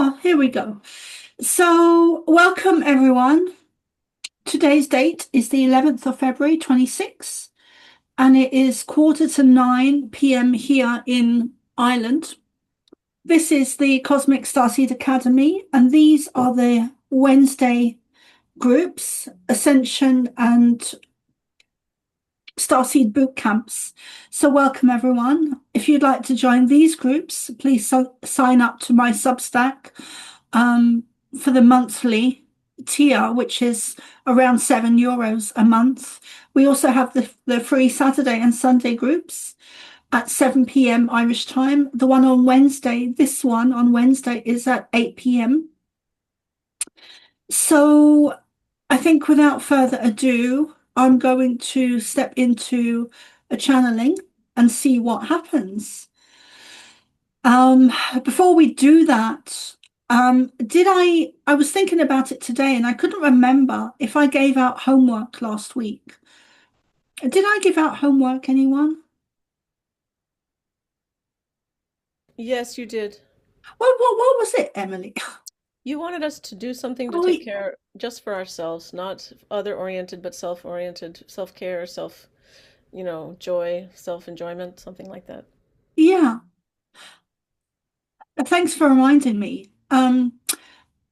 Oh, here we go. So, welcome everyone. Today's date is the 11th of February, 26, and it is quarter to 9 p.m. here in Ireland. This is the Cosmic Starseed Academy, and these are the Wednesday groups, Ascension and Starseed boot camps. So, welcome everyone. If you'd like to join these groups, please sign up to my Substack for the monthly tier, which is around €7 a month. We also have the free Saturday and Sunday groups at 7 p.m. Irish time. The one on Wednesday, this one on Wednesday, is at 8 p.m. So I think without further ado, I'm going to step into a channeling and see what happens. Before we do that, I was thinking about it today and I couldn't remember if I gave out homework last week. Did I give out homework, anyone? Yes, you did. What was it, Emily? You wanted us to do something to Oh, take care just for ourselves, not other oriented, but self-oriented, self-care, joy, self-enjoyment, something like that. yeah. Thanks for reminding me. And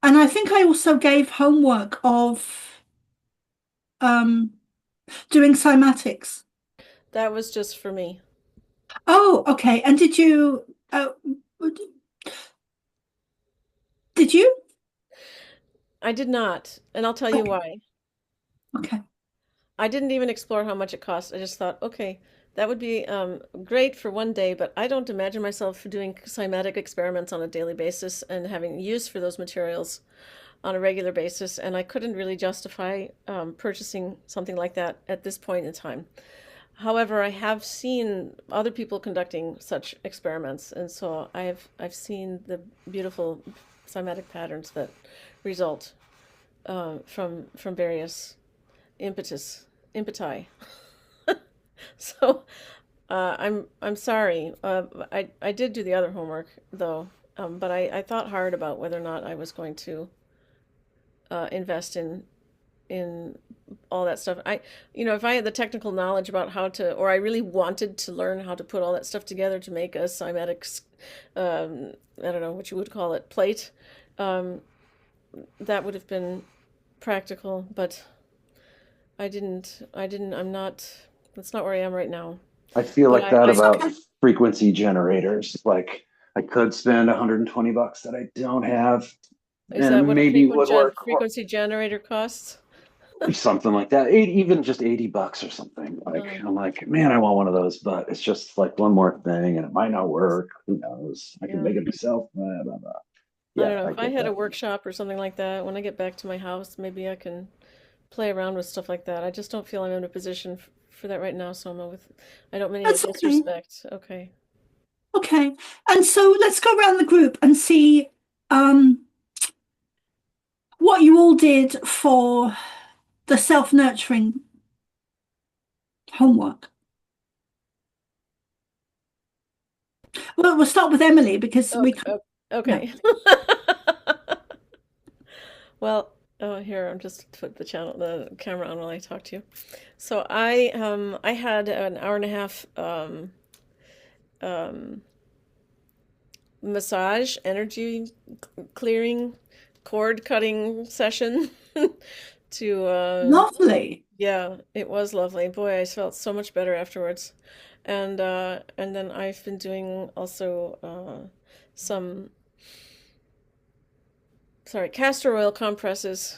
I think I also gave homework of um doing cymatics. That was just for me. Oh, okay. And did you? I did not, and I'll tell you Okay. why. Okay. I didn't even explore how much it cost. I just thought, okay, that would be great for one day, but I don't imagine myself doing cymatic experiments on a daily basis and having use for those materials on a regular basis, and I couldn't really justify purchasing something like that at this point in time. However, I have seen other people conducting such experiments, and so I've seen the beautiful cymatic patterns that result from various impetus impeti. So I'm sorry. I did do the other homework though, but I thought hard about whether or not I was going to invest in all that stuff. If I had the technical knowledge about how to, or I really wanted to learn how to put all that stuff together to make a cymatic, I don't know what you would call it, plate, um, that would have been practical. But I didn't. I didn't. I'm not. That's not where I am right now. I feel But like that It's about okay. frequency generators. Like I could spend $120 that I don't have is that and what a maybe would work or frequency generator costs? something like that. Even just $80 or something. Like Um, I'm like, man, I want one of those, but it's just like one more thing and it might not work. Who knows? I can yeah. make it myself. Blah, blah, blah. I Yeah, don't know. I If I get had a that. workshop or something like that, when I get back to my house, maybe I can play around with stuff like that. I just don't feel I'm in a position for that right now, Soma. I don't mean it That's okay. disrespect. Okay. Okay. And so let's go around the group and see um what you all did for the self-nurturing homework. Well, we'll start with Emily because we Okay. can, yeah. Okay. Well, oh, here I'm just put the camera on while I talk to you. So I had an hour and a half um massage, energy clearing, cord cutting session to Lovely. yeah, it was lovely. Boy, I felt so much better afterwards. And then I've been doing also some castor oil compresses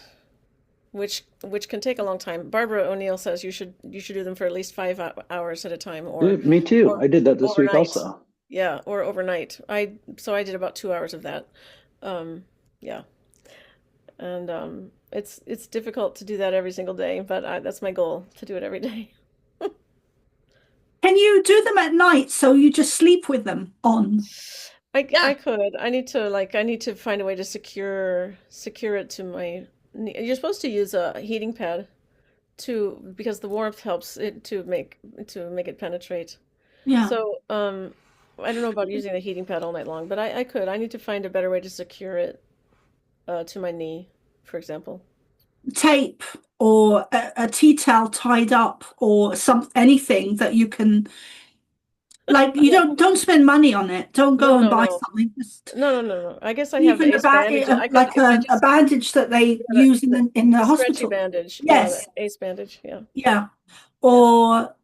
which can take a long time. Barbara O'Neill says you should do them for at least 5 hours at a time Yeah, me too. or I did that this week overnight. also. Yeah, or overnight. I did about 2 hours of that. Um, yeah, and it's difficult to do that every single day, but that's my goal to do it every day. Can you do them at night so you just sleep with them on? I Yeah. could. I need to find a way to secure it to my knee. You're supposed to use a heating pad because the warmth helps it to make it penetrate. Yeah. So, I don't know about using the heating pad all night long, but I could. I need to find a better way to secure it to my knee, for example. Tape or a tea towel tied up or anything that you can, like, you don't spend money on it. Don't No, go and no, buy no. something. Just No, no, no, no. I guess I have even ace about bandage. I could like if I a just bandage that they yeah, use in the the stretchy hospital. bandage. Yeah, the Yes, ace bandage. Yeah. yeah, Yeah. or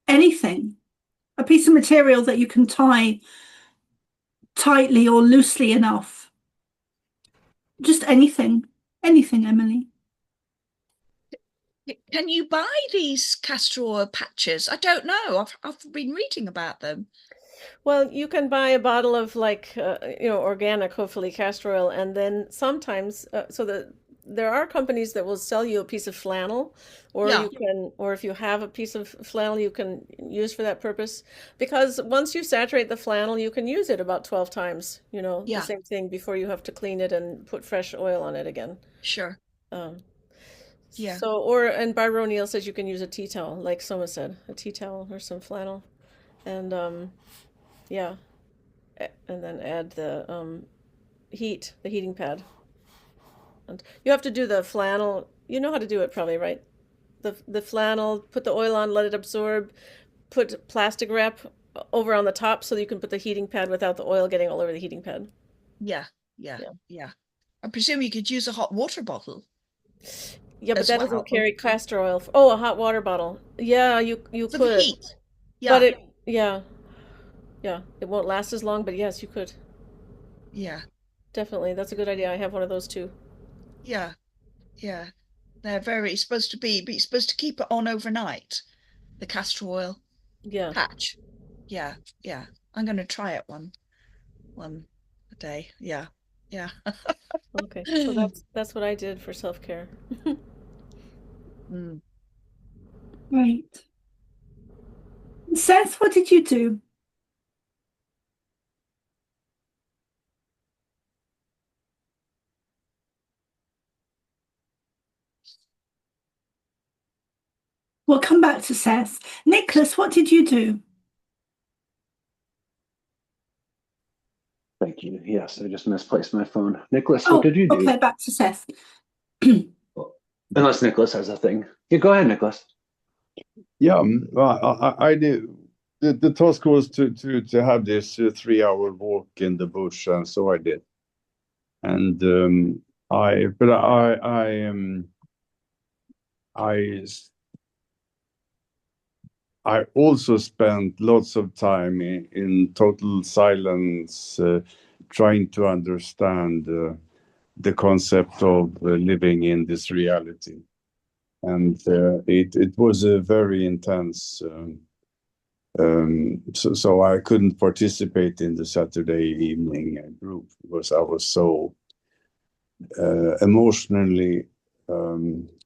anything, a piece of material that you can tie tightly or loosely enough. Just anything, Emily. Can you buy these castor oil patches? I don't know. I've been reading about them. Well, you can buy a bottle of like organic, hopefully castor oil, and then sometimes there are companies that will sell you a piece of flannel, or Yeah, you can, or if you have a piece of flannel, you can use for that purpose. Because once you saturate the flannel, you can use it about 12 times. The yeah, same thing before you have to clean it and put fresh oil on it again. sure. Um, Yeah, and Barbara O'Neill says you can use a tea towel, like Soma said, a tea towel or some flannel, and yeah. And then add the heating pad. And you have to do the flannel. You know how to do it probably, right? The flannel, put the oil on, let it absorb, put plastic wrap over on the top so that you can put the heating pad without the oil getting all over the heating pad. yeah, yeah, Yeah. yeah. I presume you could use a hot water bottle Yeah, but as that well doesn't carry castor oil. Oh, a hot water bottle. Yeah, you for the could. heat. But Yeah, yeah, it won't last as long, but yes, you could. yeah, Definitely. That's a good idea. I have one of those too. yeah, yeah. They're very supposed to be, but you're supposed to keep it on overnight. The castor oil Yeah. patch. Yeah, yeah. I'm going to try it one a day. Yeah, yeah. Okay. So that's what I did for self-care. Mm. Right. Seth, what did you do? We'll come back to Seth. Nicholas, what did you do? Thank you. Yes, I just misplaced my phone. Nicholas, what Oh, did you do? okay, back to Seth. Unless Nicholas has a thing. Yeah, go ahead, Nicholas. Yeah, I did. The task was to have this 3 hour walk in the bush, and so I did. And I I also spent lots of time in total silence, trying to understand the concept of living in this reality. And it was a very intense. So I couldn't participate in the Saturday evening group because I was so emotionally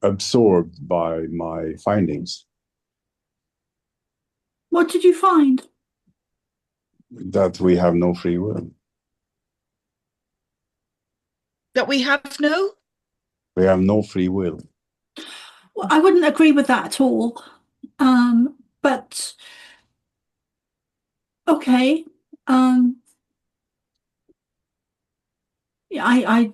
absorbed by my findings What did you find? that we have no free will. That we have no? We have no free will. Well, I wouldn't agree with that at all. But okay. Yeah, yeah.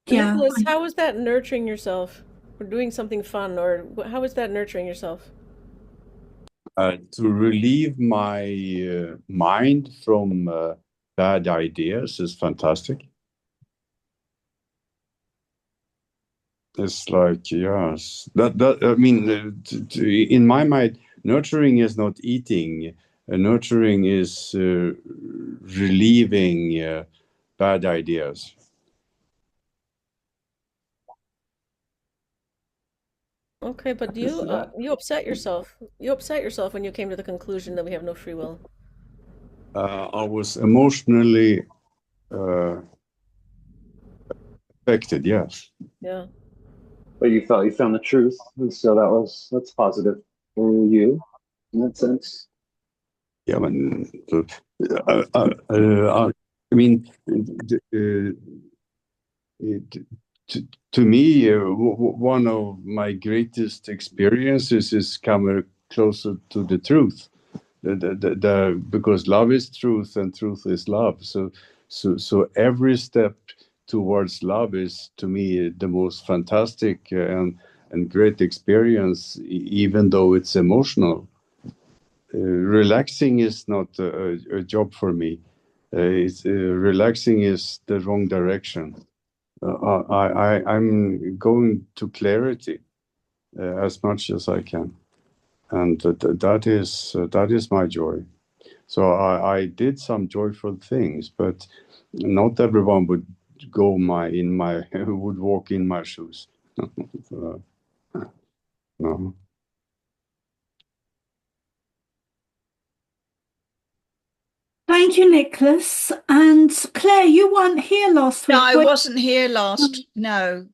Nicholas, how is that nurturing yourself? Or doing something fun, or how is that nurturing yourself? To relieve my mind from bad ideas is fantastic. It's like, yes, that I mean, in my mind, nurturing is not eating. Nurturing is relieving bad ideas. Okay, but I can see that. you upset yourself. You upset yourself when you came to the conclusion that we have no free will. I was emotionally affected, yes. Yeah. But you felt you found the truth, and so that's positive for you in that sense. Yeah, I mean, to me, one of my greatest experiences is coming closer to the truth. because love is truth and truth is love. So every step towards love is, to me, the most fantastic and great experience, even though it's emotional. Relaxing is not a job for me. Relaxing is the wrong direction. I'm going to clarity as much as I can, and that is my joy. So I did some joyful things, but not everyone would would walk in my shoes. No. Thank you, Nicholas. And Claire, you weren't here last No, week. I wasn't here last. No.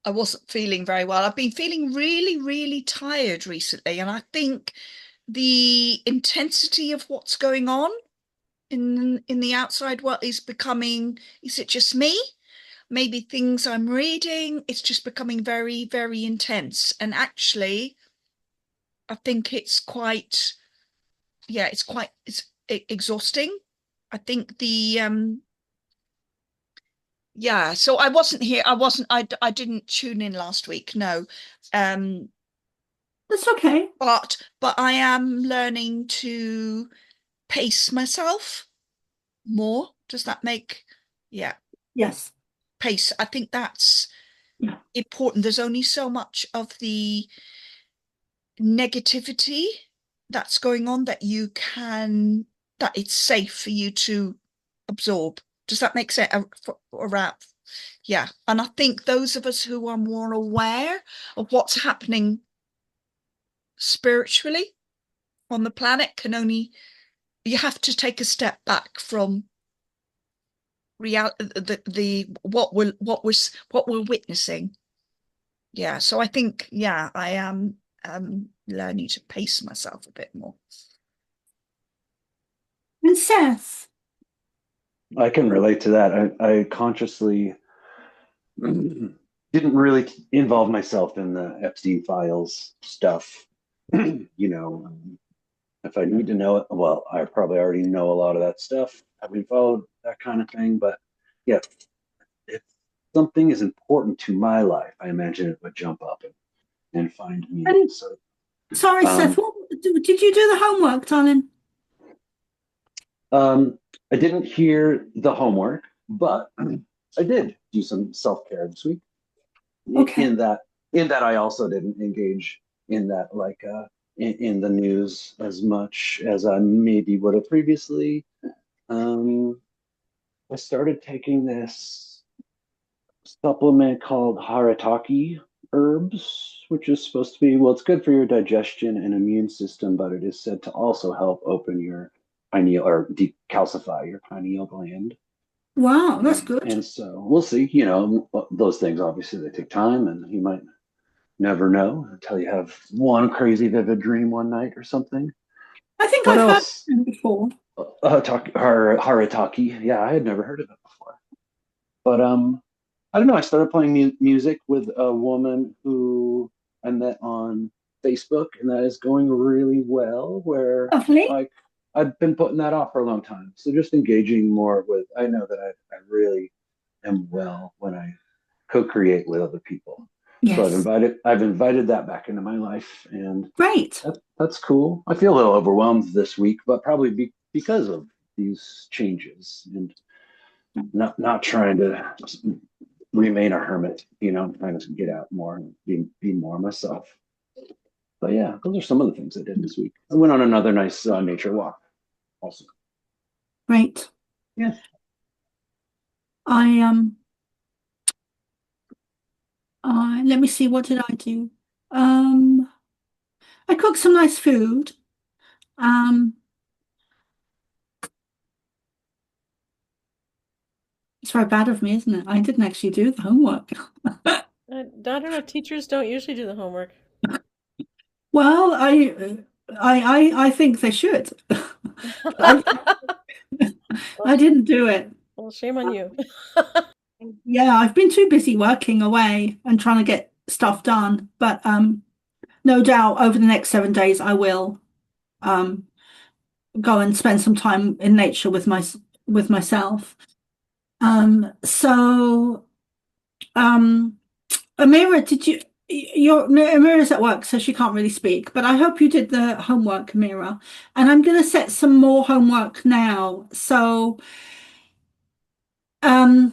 I wasn't feeling very well. I've been feeling really, really tired recently, and I think the intensity of what's going on in the outside world is becoming. Is it just me? Maybe things I'm reading, it's just becoming very, very intense. And actually, I think it's quite, it's exhausting. I think so I wasn't here. I didn't tune in last week. No. That's okay. But I am learning to pace myself more. Does that make, yeah, Yes. pace. I think that's important. There's only so much of the negativity that's going on that it's safe for you to absorb. Does that make sense? Yeah. And I think those of us who are more aware of what's happening spiritually on the planet you have to take a step back from what we're witnessing. Yeah. So I think, I am learning to pace myself a bit more. And Seth? I can relate to that. I consciously didn't really involve myself in the Epstein files stuff. If I need to know it, well, I probably already know a lot of that stuff, having followed that kind of thing. But yeah, if something is important to my life, I imagine it would jump up and find me. Sorry, Seth, did you do the homework, darling? I didn't hear the homework, but I did do some self-care this week. Okay. In that I also didn't engage in that, like in the news as much as I maybe would have previously. I started taking this supplement called Haritaki herbs, which is supposed to be, well, it's good for your digestion and immune system, but it is said to also help open your pineal or decalcify your pineal gland. Wow, that's good. And so we'll see. Those things obviously they take time, and you might never know until you have one crazy vivid dream one night or something. I think What I've else? heard of them before. Haritaki. Yeah, I had never heard of it before. But I don't know. I started playing music with a woman who I met on Facebook, and that is going really well. Where Lovely. like I've been putting that off for a long time. So just engaging more with. I know that I really am well when I co-create with other people. Yes. So I've invited that back into my life, and great. That's cool. I feel a little overwhelmed this week, but probably because of these changes and not trying to remain a hermit, trying to get out more and be more myself. But yeah, those are some of the things I did this week. I went on another nice nature walk also. Great. Yeah. Let me see, what did I do? I cooked some nice food. It's very bad of me, isn't it? I didn't actually do the homework. I don't know. Teachers don't usually do the homework. Well, I think they should. I didn't do it. Well, shame on you. Yeah, I've been too busy working away and trying to get stuff done. But no doubt over the next 7 days I will. go and spend some time in nature with myself. So Amira, Amira's at work, so she can't really speak, but I hope you did the homework, Amira. And I'm going to set some more homework now. So um,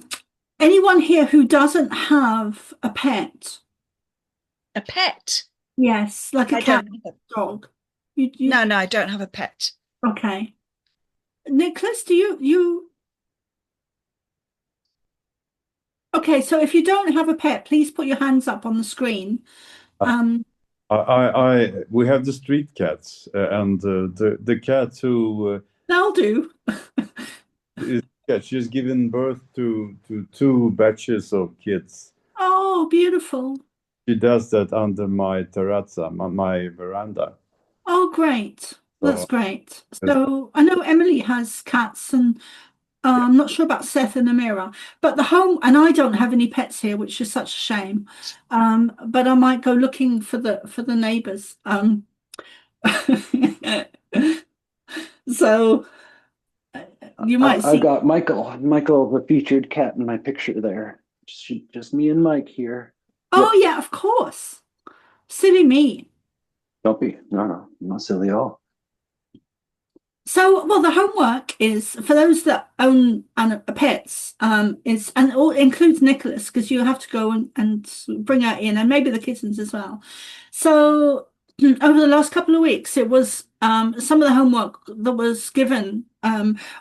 anyone here who doesn't have a pet? A pet? Yes, like a I cat, don't have dog. No, I don't have a pet. Okay. Nicholas, do you? Okay, so if you don't have a pet, please put your hands up on the screen. Um, We have the street cats, and the cat who They'll do. is yeah, she's given birth to two batches of kids. Oh, beautiful. She does that under my terrazza, my veranda. Oh, great. That's So great. So I know Emily has cats, and yeah, I'm not sure about Seth and Amira, but the home, and I don't have any pets here, which is such a shame. But I might go looking for the neighbors. So you might I've see. got Michael. Michael, the featured cat in my picture there. Just me and Mike here. Oh, Yep. yeah, of course. Silly me. Don't be. No, not silly at all. So, well, the homework is for those that own pets, is and it all includes Nicholas because you have to go and bring her in, and maybe the kittens as well. So, over the last couple of weeks, it was some of the homework that was given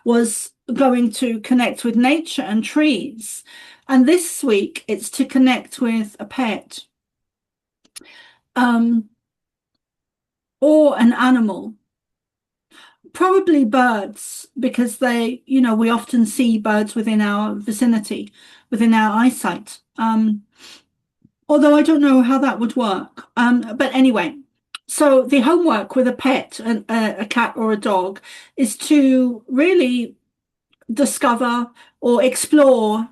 was going to connect with nature and trees, and this week it's to connect with a pet um, or an animal. Probably birds, because we often see birds within our vicinity, within our eyesight. Although I don't know how that would work. But anyway, so the homework with a pet, a cat or a dog, is to really discover or explore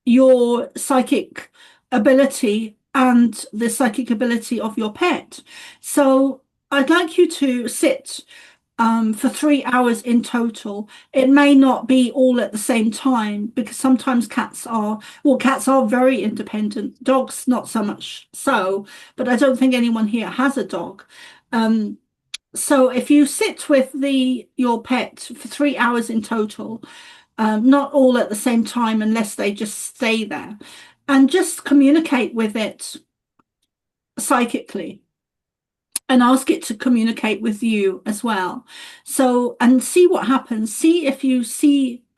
your psychic ability and the psychic ability of your pet. So I'd like you to sit for 3 hours in total. It may not be all at the same time because sometimes cats are very independent. Dogs, not so much so, but I don't think anyone here has a dog. Um, so if you sit with your pet for 3 hours in total, not all at the same time unless they just stay there, and just communicate with it psychically and ask it to communicate with you as well. So, and see what happens. See if you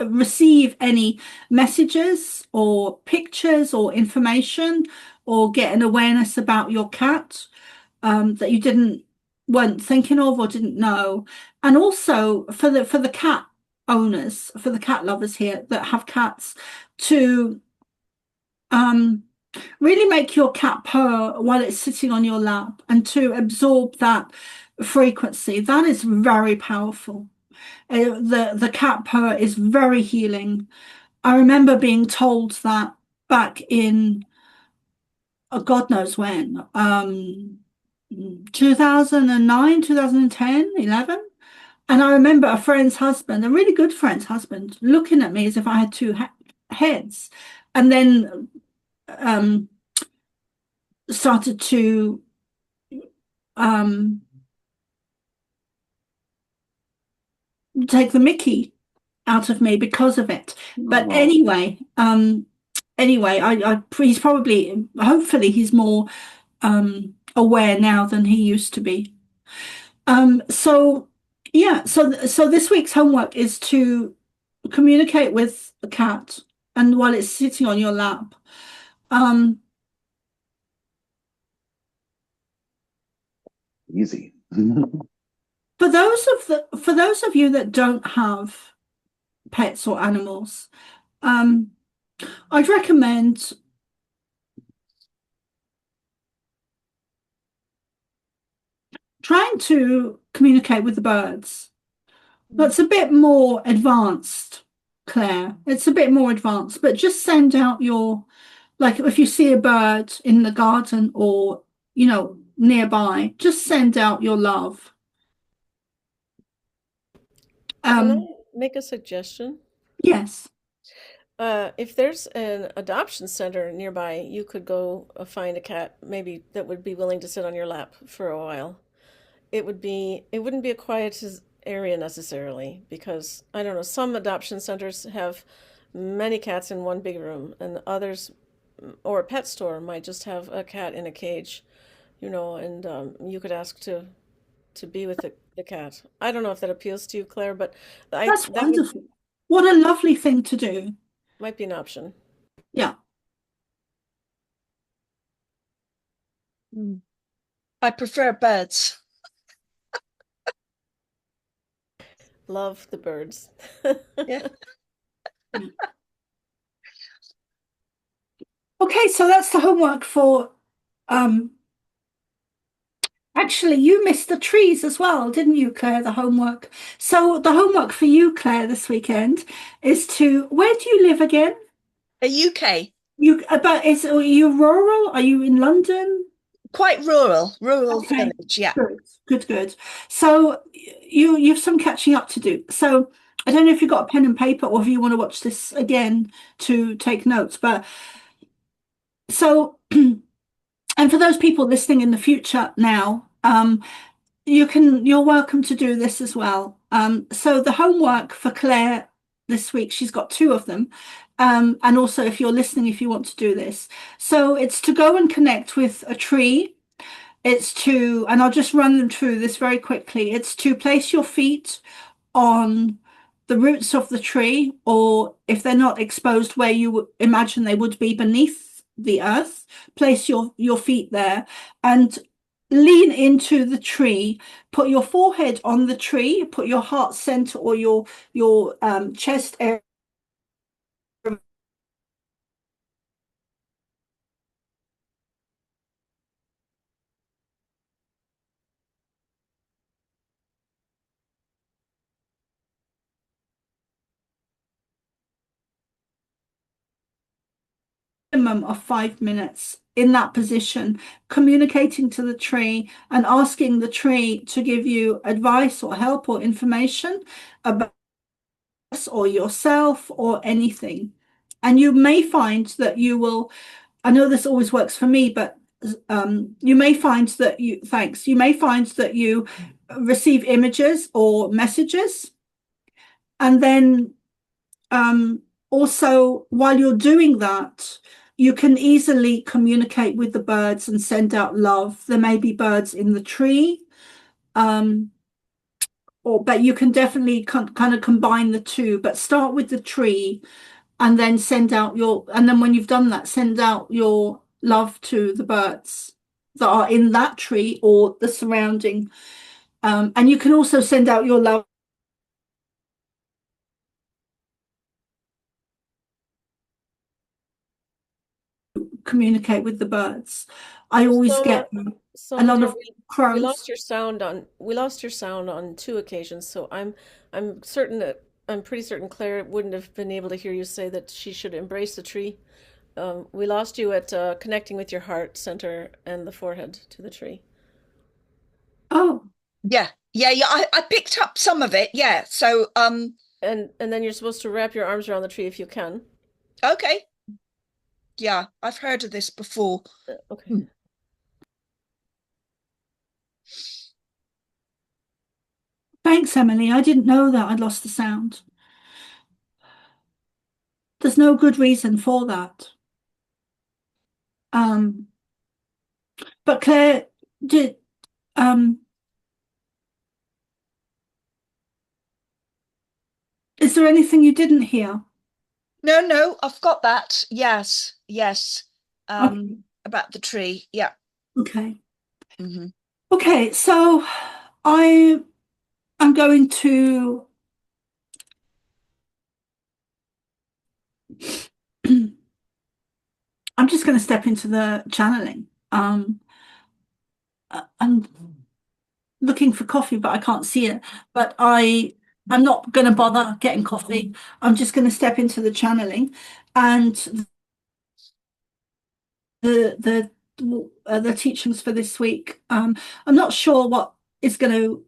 receive any messages or pictures or information or get an awareness about your cat that you weren't thinking of or didn't know. And also for the cat owners, for the cat lovers here that have cats, to um really make your cat purr while it's sitting on your lap and to absorb that frequency. That is very powerful. The cat purr is very healing. I remember being told that back in God knows when, 2009, 2010, 11. And I remember a friend's husband, a really good friend's husband, looking at me as if I had two heads, and then um, started to take the mickey out of me because of it. But anyway, he's probably, hopefully, he's more aware now than he used to be. So yeah, so this week's homework is to communicate with the cat, and while it's sitting on your lap. Easy. For those of you that don't have pets or animals, I'd recommend trying to communicate with the birds. That's a bit more advanced, Claire. It's a bit more advanced, but just send out like if you see a bird in the garden or, nearby, just send out your love. Can Um, I make a suggestion? yes. If there's an adoption center nearby, you could go find a cat maybe that would be willing to sit on your lap for a while. It wouldn't be a quiet area necessarily because I don't know, some adoption centers have many cats in one big room and others or a pet store might just have a cat in a cage, and you could ask to be with the cat. I don't know if that appeals to you, Claire, but I That's that would wonderful. What a lovely thing to do. might be an option. Yeah. Mm. I prefer birds. Love the birds. Yeah. Okay, so that's the homework for um actually you missed the trees as well, didn't you, Claire, the homework. So the homework for you, Claire, this weekend is to where do you live again? A UK, Are you rural? Are you in London? quite rural Okay, village. Yeah. good. So you've some catching up to do. So I don't know if you've got a pen and paper or if you want to watch this again to take notes, but so and for those people listening in the future now, you're welcome to do this as well. So the homework for Claire this week, she's got two of them. And also if you're listening, if you want to do this. So it's to go and connect with a tree. And I'll just run them through this very quickly. It's to place your feet on the roots of the tree, or if they're not exposed where you imagine they would be beneath the earth, place your feet there and lean into the tree. Put your forehead on the tree, put your heart center or your chest area minimum of 5 minutes in that position, communicating to the tree and asking the tree to give you advice or help or information about us or yourself or anything. And you may find that I know this always works for me, but you may find that you may find that you receive images or messages. And then also, while you're doing that, you can easily communicate with the birds and send out love. There may be birds in the tree, um, but you can definitely kind of combine the two. But start with the tree, and then and then when you've done that, send out your love to the birds that are in that tree or the surrounding. And you can also send out your love. Communicate with the birds. I always Soma, get a Soma, lot dear, of crows. we lost your sound on two occasions, so I'm certain that I'm pretty certain Claire wouldn't have been able to hear you say that she should embrace the tree. We lost you at connecting with your heart center and the forehead to the tree. Oh, Yeah. I picked up some of it. Yeah. So And then you're supposed to wrap your arms around the tree if you can. okay. Yeah, I've heard of this before. Okay. Hmm. thanks, Emily. I didn't know that I'd lost the sound. There's no good reason for that. Um, but Claire, did um, is there anything you didn't hear? No, I've got that. Yes. Okay, About the tree. Yeah. okay, Hmm. okay. So I am going to. I'm just going to step into the channeling. I'm looking for coffee, but I can't see it. But I'm not going to bother getting coffee. I'm just going to step into the channeling, and the teachings for this week. I'm not sure is going to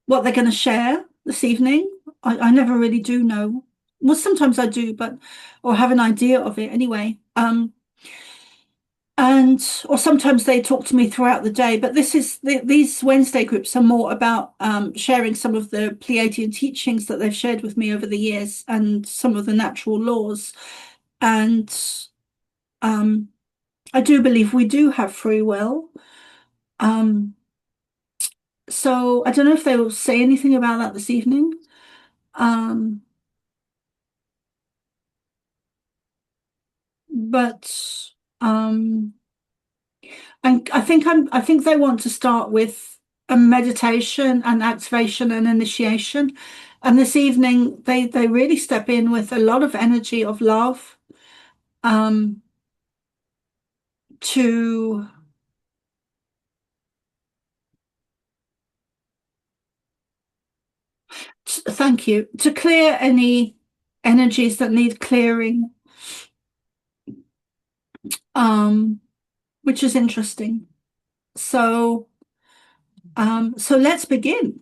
what they're going to share, this evening. I never really do know. Well, sometimes I do, but or have an idea of it anyway. And or sometimes they talk to me throughout the day. But these Wednesday groups are more about sharing some of the Pleiadian teachings that they've shared with me over the years and some of the natural laws. And I do believe we do have free will. Um, so I don't know if they will say anything about that this evening. Um, but I think they want to start with a meditation and activation and initiation. And this evening they really step in with a lot of energy of love um to thank you, to clear any energies that need clearing, um, which is interesting. So so let's begin.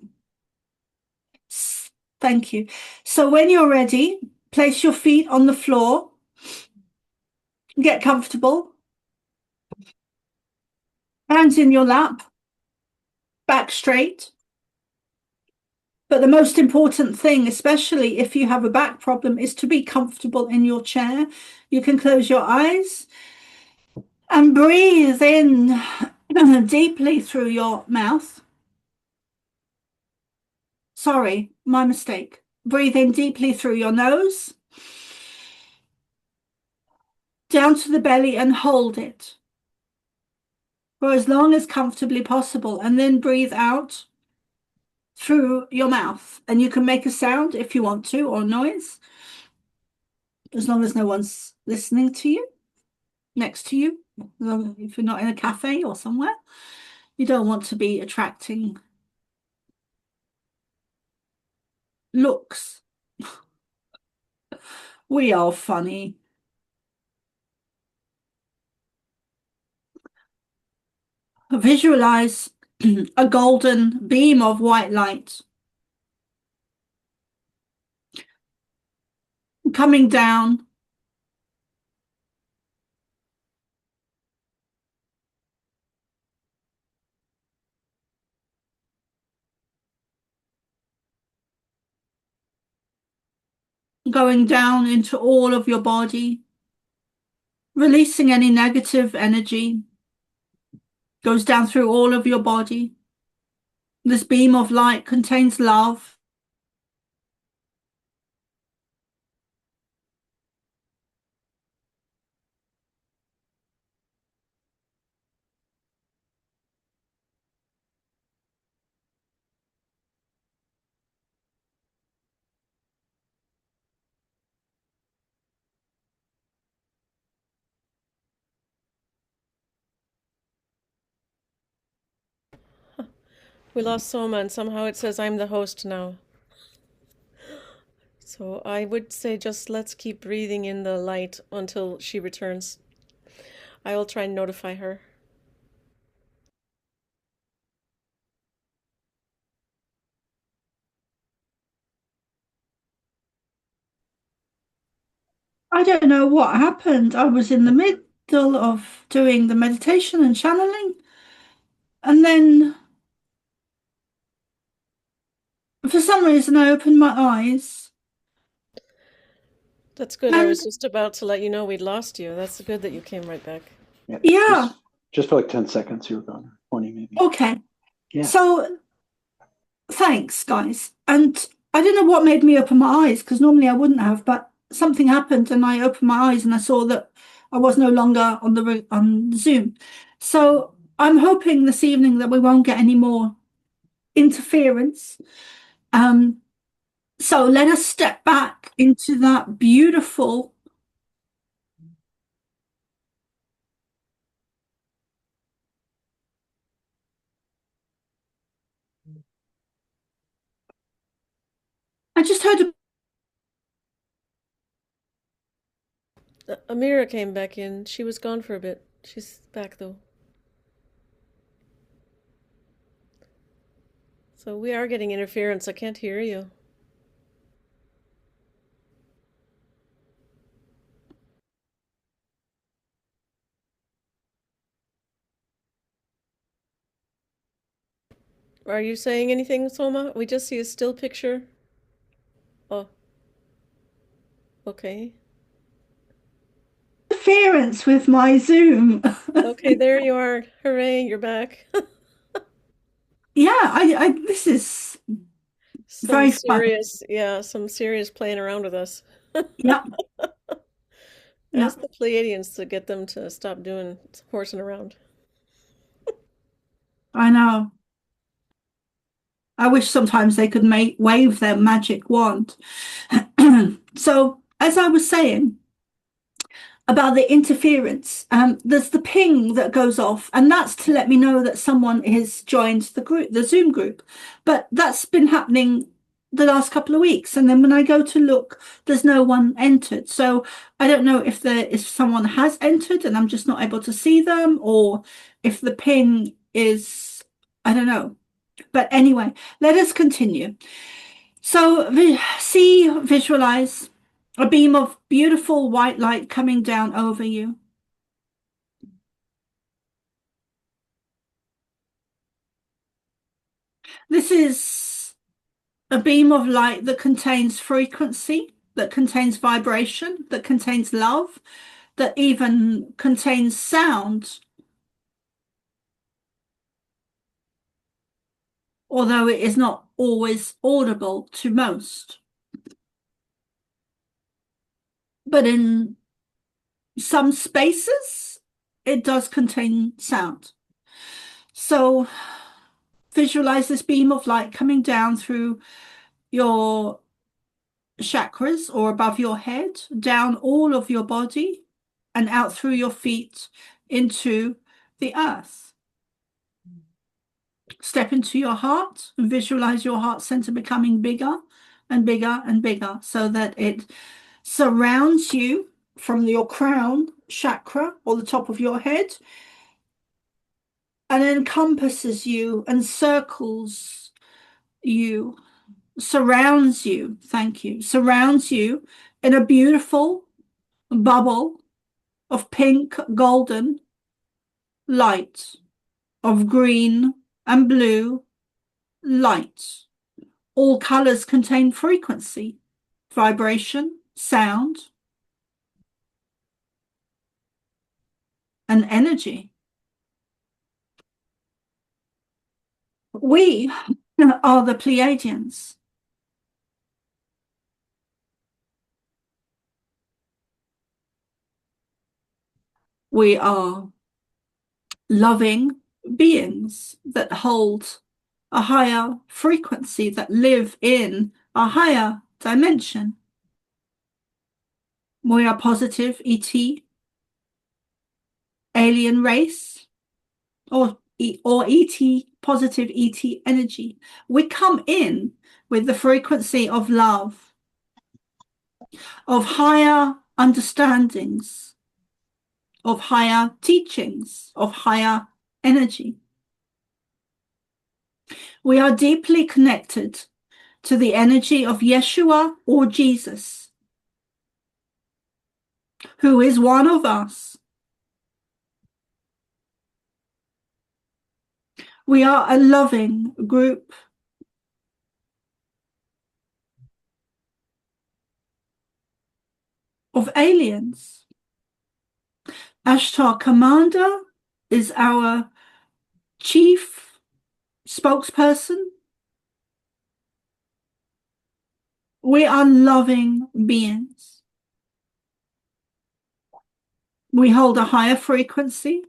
Thank you. So when you're ready, place your feet on the floor, get comfortable, hands in your lap, back straight. But the most important thing, especially if you have a back problem, is to be comfortable in your chair. You can close your eyes and breathe in deeply through your mouth. Sorry, my mistake. Breathe in deeply through your nose, down to the belly, and hold it for as long as comfortably possible. And then breathe out through your mouth. And you can make a sound if you want to, or noise, as long as no one's listening to you, next to you. If you're not in a cafe or somewhere, you don't want to be attracting looks. We are funny. Visualize a golden beam of white light coming down, going down into all of your body, releasing any negative energy, goes down through all of your body. This beam of light contains love. We lost Soma, and somehow it says I'm the host now. So I would say just let's keep breathing in the light until she returns. I will try and notify her. I don't know what happened. I was in the middle of doing the meditation and channeling, and then for some reason I opened my eyes That's good. I and was just about to let you know we'd lost you. That's good that you came right back. Yeah, yeah, just for like 10 seconds, you were gone. 20 maybe. okay. Yeah. So thanks, guys. And I don't know what made me open my eyes because normally I wouldn't have, but something happened and I opened my eyes and I saw that I was no longer on Zoom. So I'm hoping this evening that we won't get any more interference. Um, so let us step back into that beautiful. I just heard a Amira came back in. She was gone for a bit. She's back though. So we are getting interference. I can't hear you. Are you saying anything, Soma? We just see a still picture. Oh, okay. Interference with my Zoom. Okay, there you are. Hooray, you're back. Yeah, this is Some very fun. serious, yeah, some serious playing around with us. Yeah, yeah, Ask the Pleiadians to get them to stop doing horsing around. I know. I wish sometimes they could wave their magic wand. So, as I was saying about the interference, there's the ping that goes off, and that's to let me know that someone has joined the group, the Zoom group. But that's been happening the last couple of weeks, and then when I go to look, there's no one entered. So I don't know if someone has entered and I'm just not able to see them, or if the ping is, I don't know. But anyway, let us continue. So visualize a beam of beautiful white light coming down over you. This is a beam of light that contains frequency, that contains vibration, that contains love, that even contains sound, although it is not always audible to most. But in some spaces, it does contain sound. So visualize this beam of light coming down through your chakras or above your head, down all of your body, and out through your feet into the earth. Step into your heart and visualize your heart center becoming bigger and bigger and bigger so that it surrounds you from your crown chakra or the top of your head and encompasses you and circles you, surrounds you, thank you, surrounds you in a beautiful bubble of pink golden light, of green and blue light. All colors contain frequency, vibration, sound, and energy. We are the Pleiadians. We are loving beings that hold a higher frequency, that live in a higher dimension. We are positive ET, alien race, or ET, positive ET energy. We come in with the frequency of love, of higher understandings, of higher teachings, of higher energy. We are deeply connected to the energy of Yeshua or Jesus, who is one of us. We are a loving group. Of aliens. Ashtar Commander is our chief spokesperson. We are loving beings. We hold a higher frequency,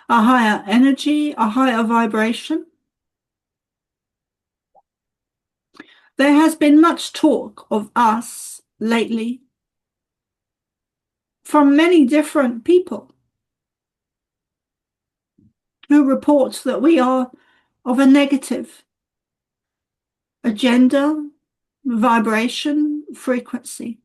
a higher energy, a higher vibration. There has been much talk of us lately from many different people who report that we are of a negative agenda, vibration, frequency.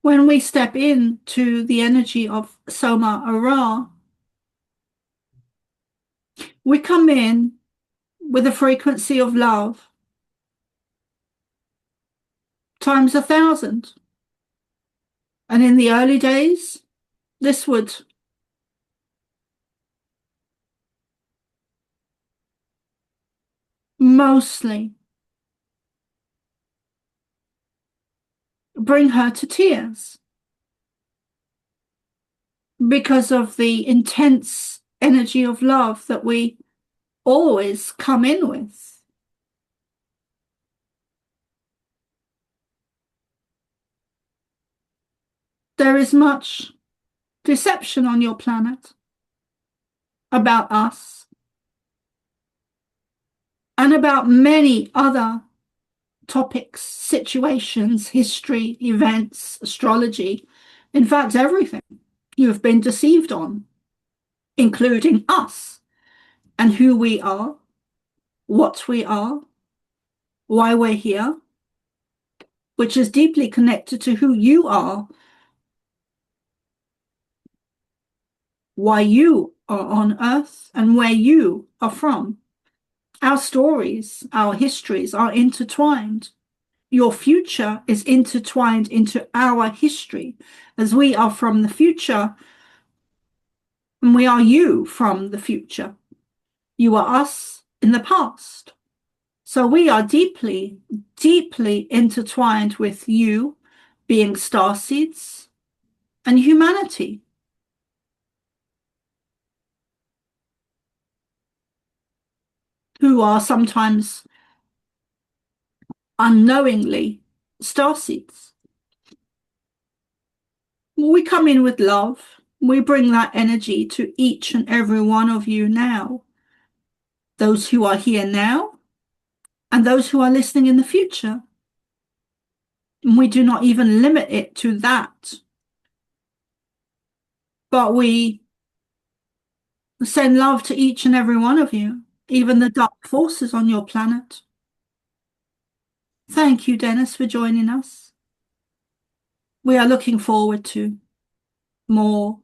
When we step into the energy of Soma Ara, we come in with a frequency of love times 1,000. And in the early days, this would mostly bring her to tears because of the intense energy of love that we always come in with. There is much deception on your planet about us and about many other topics, situations, history, events, astrology, in fact, everything you have been deceived on, including us and who we are, what we are, why we're here, which is deeply connected to who you are, why you are on Earth, and where you are from. Our stories, our histories are intertwined. Your future is intertwined into our history, as we are from the future and we are you from the future. You are us in the past. So we are deeply, deeply intertwined with you being starseeds and humanity. Who are sometimes unknowingly starseeds. We come in with love. We bring that energy to each and every one of you now. Those who are here now and those who are listening in the future. And we do not even limit it to that. But we send love to each and every one of you, even the dark forces on your planet. Thank you, Dennis, for joining us. We are looking forward to more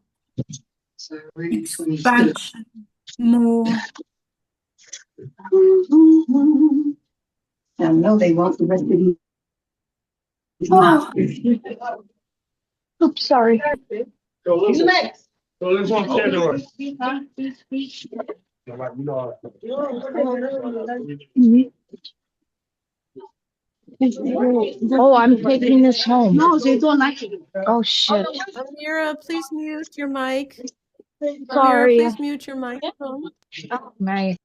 expansion, more. I know they want the rest of these. Oh, Oops, sorry. Oh, I'm taking this home. Oh, shit. Amira, please mute your mic. Amira, Sorry. please mute your microphone. My.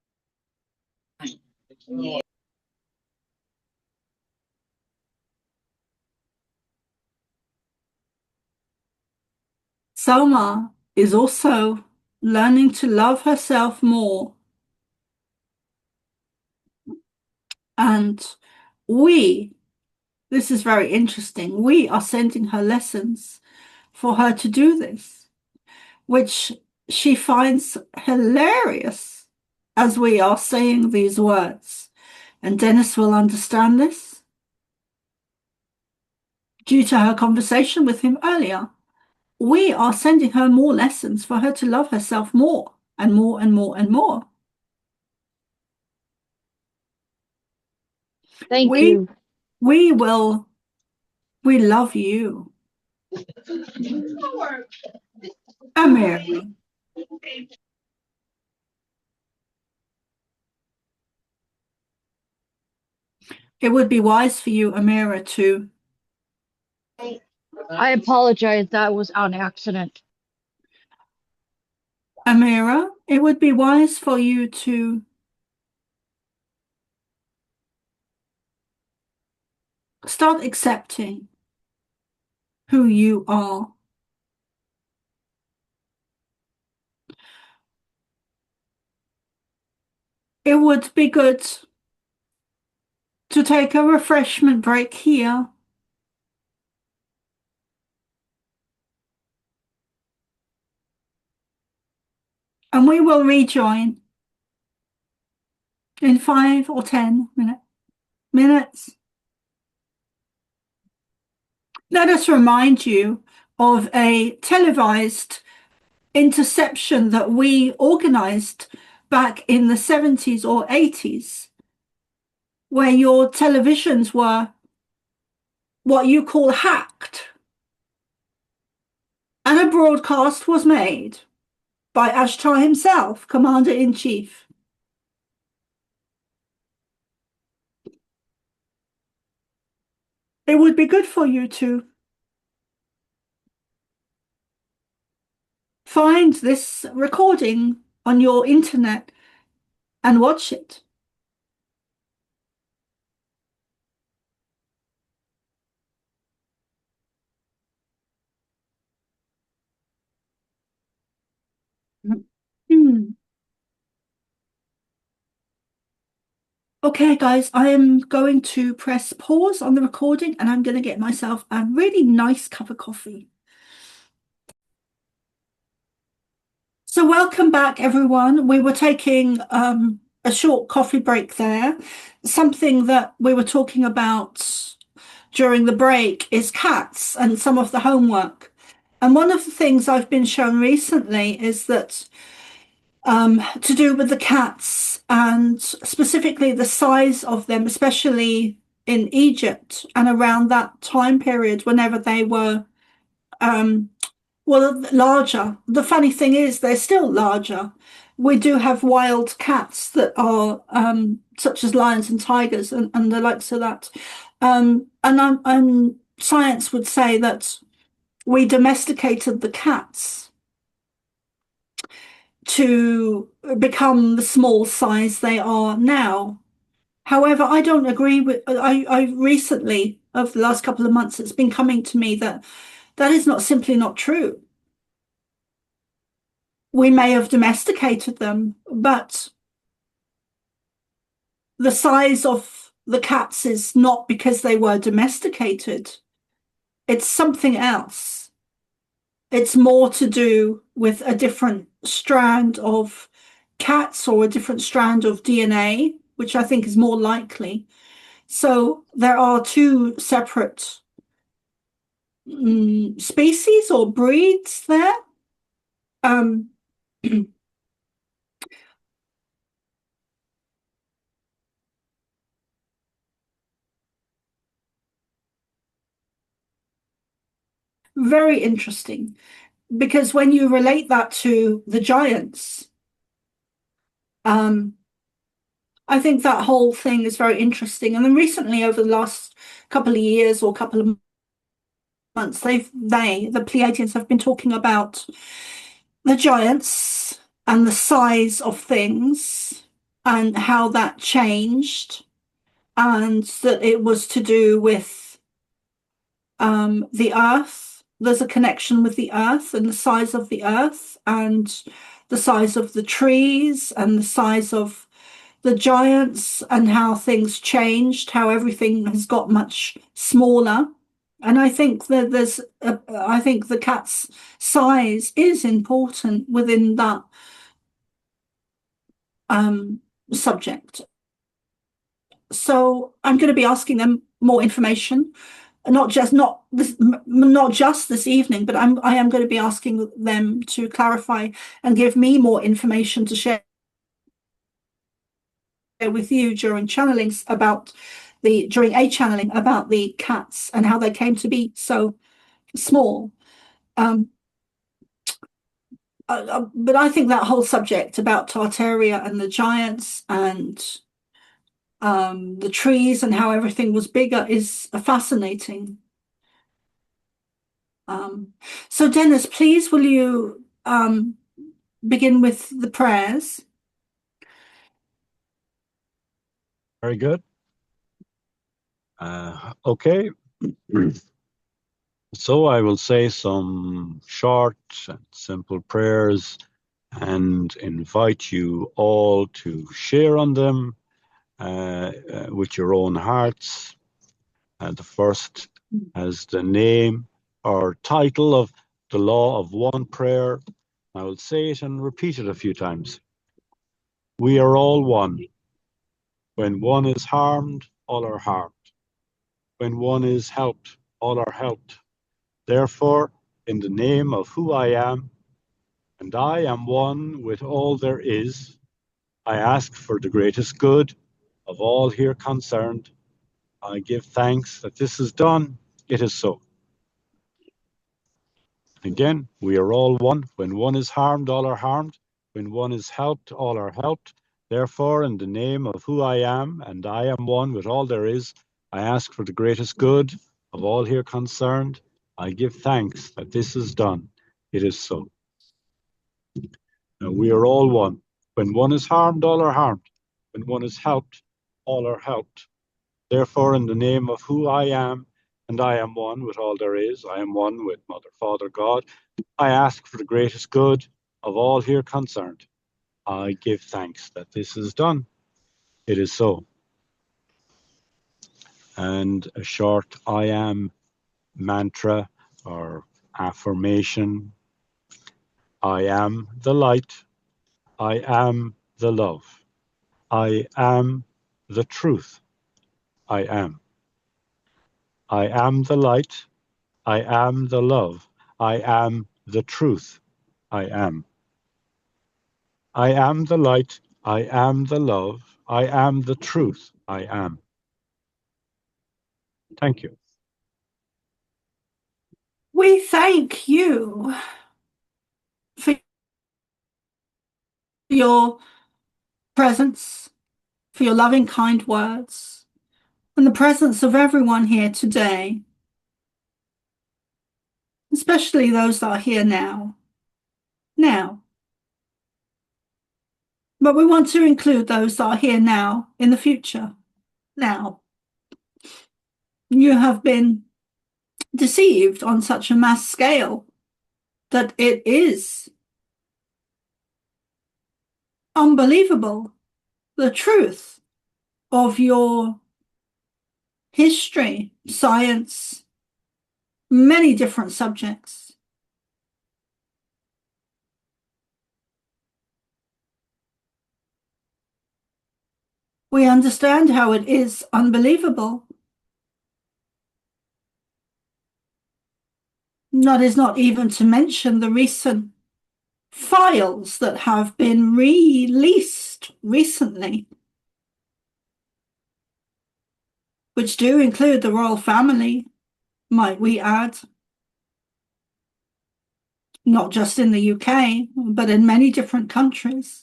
Selma is also learning to love herself more. And this is very interesting, we are sending her lessons for her to do this, which she finds hilarious as we are saying these words. And Dennis will understand this due to her conversation with him earlier. We are sending her more lessons for her to love herself more and more and more and more. Thank you. We love you. Amira. It would be wise for you, Amira, to. I apologize. That was on accident. Amira, it would be wise for you to start accepting who you are. It would be good to take a refreshment break here. And we will rejoin in 5 or 10 minutes. let us remind you of a televised interception that we organized back in the 70s or 80s, where your televisions were what you call hacked. And a broadcast was made by Ashtar himself, Commander-in-Chief. It would be good for you to find this recording on your internet and watch it. Hmm. Okay, guys, I am going to press pause on the recording and I'm going to get myself a really nice cup of coffee. So welcome back, everyone. We were taking a short coffee break there. Something that we were talking about during the break is cats and some of the homework. And one of the things I've been shown recently is that to do with the cats and specifically the size of them, especially in Egypt and around that time period, whenever they were well, larger. The funny thing is, they're still larger. We do have wild cats that are such as lions and tigers and the likes of that. And science would say that we domesticated the cats to become the small size they are now. However, I don't agree with, I recently, over the last couple of months, it's been coming to me that that is not simply not true. We may have domesticated them, but the size of the cats is not because they were domesticated. It's something else. It's more to do with a different strand of cats or a different strand of DNA, which I think is more likely. So there are two separate species or breeds there. Um, very interesting, because when you relate that to the giants, I think that whole thing is very interesting. And then recently, over the last couple of years or couple of months, the Pleiadians have been talking about the giants and the size of things and how that changed, and that it was to do with the earth. There's a connection with the earth and the size of the earth and the size of the trees and the size of the giants and how things changed, how everything has got much smaller. And I think that I think the cat's size is important within that subject. So I'm going to be asking them more information, not just this evening, but I am going to be asking them to clarify and give me more information to share with you during channelings about during a channeling about the cats and how they came to be so small. But I think that whole subject about Tartaria and the giants and the trees and how everything was bigger is fascinating. So Dennis, please will you begin with the prayers? Very good. Okay. So I will say some short and simple prayers and invite you all to share on them with your own hearts. The first has the name or title of the Law of One prayer. I will say it and repeat it a few times. We are all one. When one is harmed, all are harmed. When one is helped, all are helped. Therefore, in the name of who I am, and I am one with all there is, I ask for the greatest good of all here concerned. I give thanks that this is done. It is so. Again, we are all one. When one is harmed, all are harmed. When one is helped, all are helped. Therefore, in the name of who I am, and I am one with all there is, I ask for the greatest good of all here concerned. I give thanks that this is done. It is so. Now, we are all one. When one is harmed, all are harmed. When one is helped, all are helped. Therefore, in the name of who I am, and I am one with all there is, I am one with Mother, Father, God, I ask for the greatest good of all here concerned. I give thanks that this is done. It is so. And a short I am mantra or affirmation. I am the light. I am the love. I am the truth. I am. I am the light. I am the love. I am the truth. I am. I am the light. I am the love. I am the truth. I am. Thank you. We thank you for your presence, for your loving, kind words, and the presence of everyone here today, especially those that are here now. Now. But we want to include those that are here now in the future. Now. You have been deceived on such a mass scale that it is unbelievable, the truth of your history, science, many different subjects. We understand how it is unbelievable. That is not even to mention the recent files that have been released recently, which do include the royal family, might we add, not just in the UK, but in many different countries.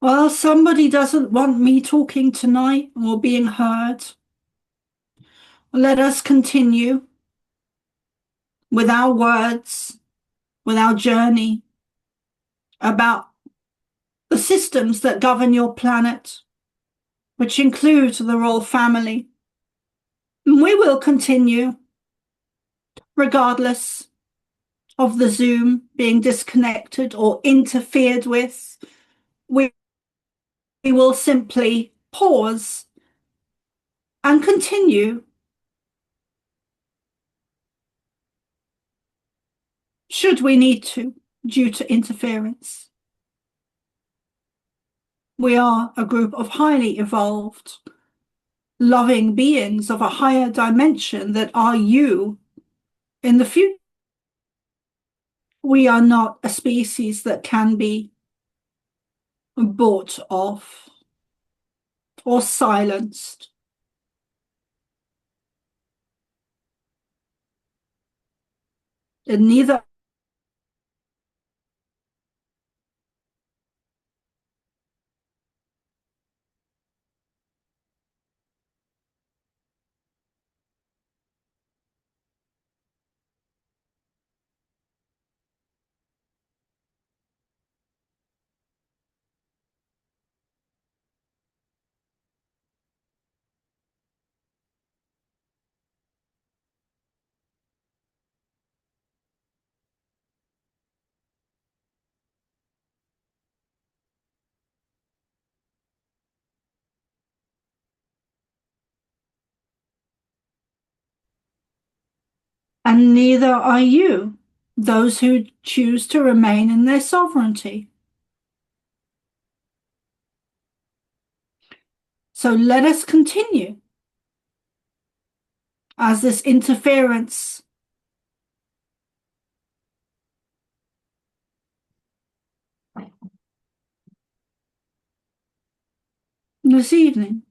Well, somebody doesn't want me talking tonight or being heard. Let us continue with our words, with our journey about the systems that govern your planet, which include the royal family. And we will continue regardless of the Zoom being disconnected or interfered with. We will simply pause and continue should we need to due to interference. We are a group of highly evolved, loving beings of a higher dimension that are you in the future. We are not a species that can be bought off or silenced. And neither and neither are you, those who choose to remain in their sovereignty. So let us continue as this interference this evening.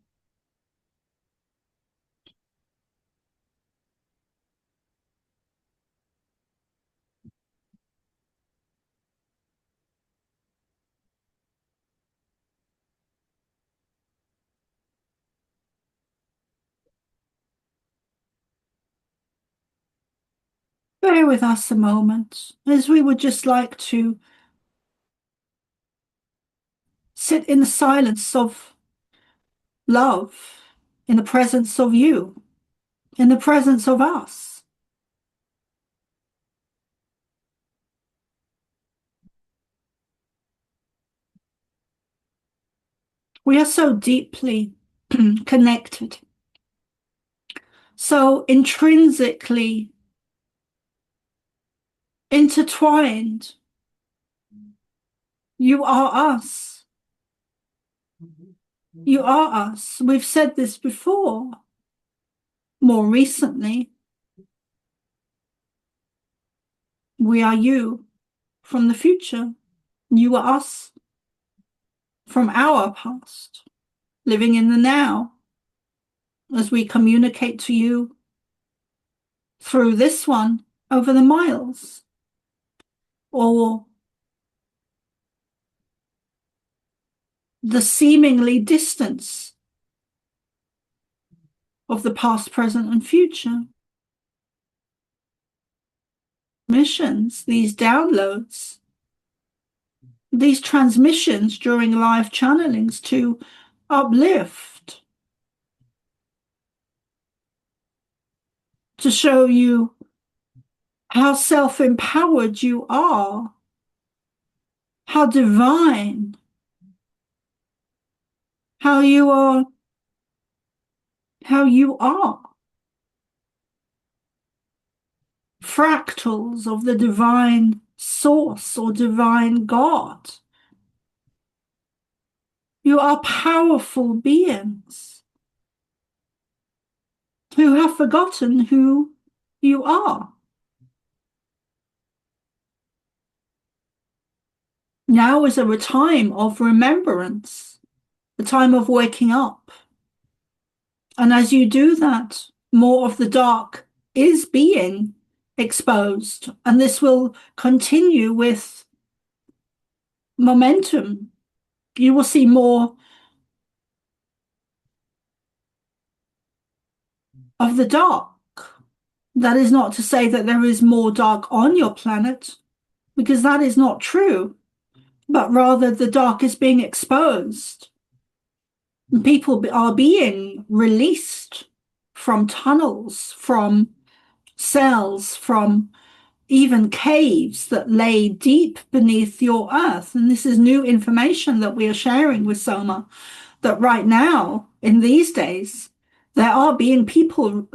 Bear with us a moment, as we would just like to sit in the silence of love, in the presence of you, in the presence of us. We are so deeply connected, so intrinsically intertwined. You are us. You are us. We've said this before. More recently, we are you from the future. You are us from our past, living in the now, as we communicate to you through this one over the miles, or the seemingly distance of the past, present, and future. Missions, these downloads, these transmissions during live channelings to uplift, to show you how self-empowered you are, how divine, how you are, fractals of the divine source or divine God. You are powerful beings who have forgotten who you are. Now is a time of remembrance, a time of waking up. And as you do that, more of the dark is being exposed, and this will continue with momentum. You will see more of the dark. That is not to say that there is more dark on your planet, because that is not true, but rather the dark is being exposed. People are being released from tunnels, from cells, from even caves that lay deep beneath your earth. And this is new information that we are sharing with Soma, that right now, in these days, there are people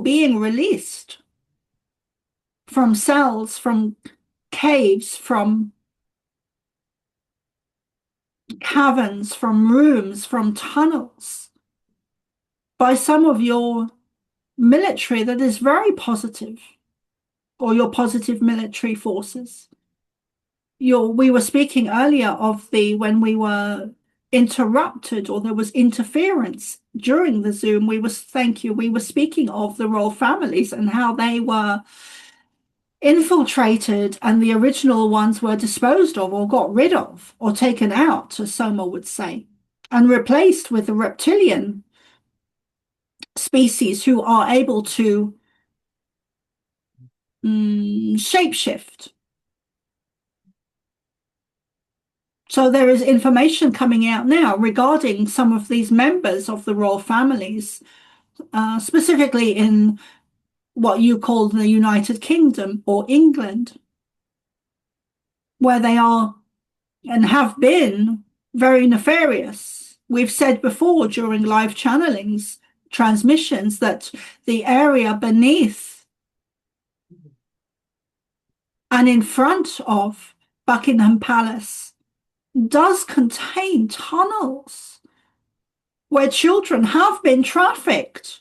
being released from cells, from caves, from caverns, from rooms, from tunnels, by some of your military that is very positive, or your positive military forces. We were speaking earlier of when we were interrupted, or there was interference during the Zoom, we were speaking of the royal families and how they were infiltrated, and the original ones were disposed of or got rid of or taken out, as Soma would say, and replaced with the reptilian species who are able to shapeshift. So there is information coming out now regarding some of these members of the royal families, specifically in what you call the United Kingdom or England, where they are and have been very nefarious. We've said before during live channelings, transmissions that the area beneath and in front of Buckingham Palace does contain tunnels where children have been trafficked.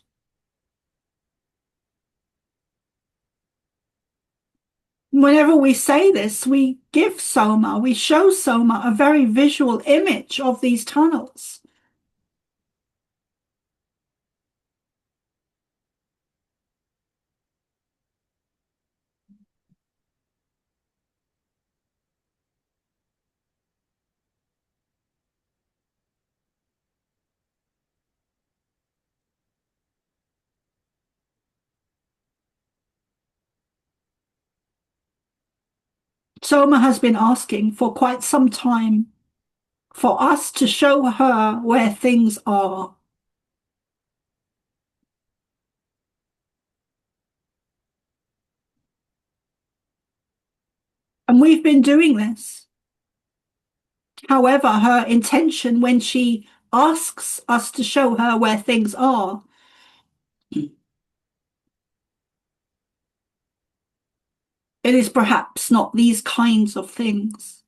Whenever we say this, we give Soma, we show Soma a very visual image of these tunnels. Soma has been asking for quite some time for us to show her where things are. And we've been doing this. However, her intention when she asks us to show her where things are it is perhaps not these kinds of things.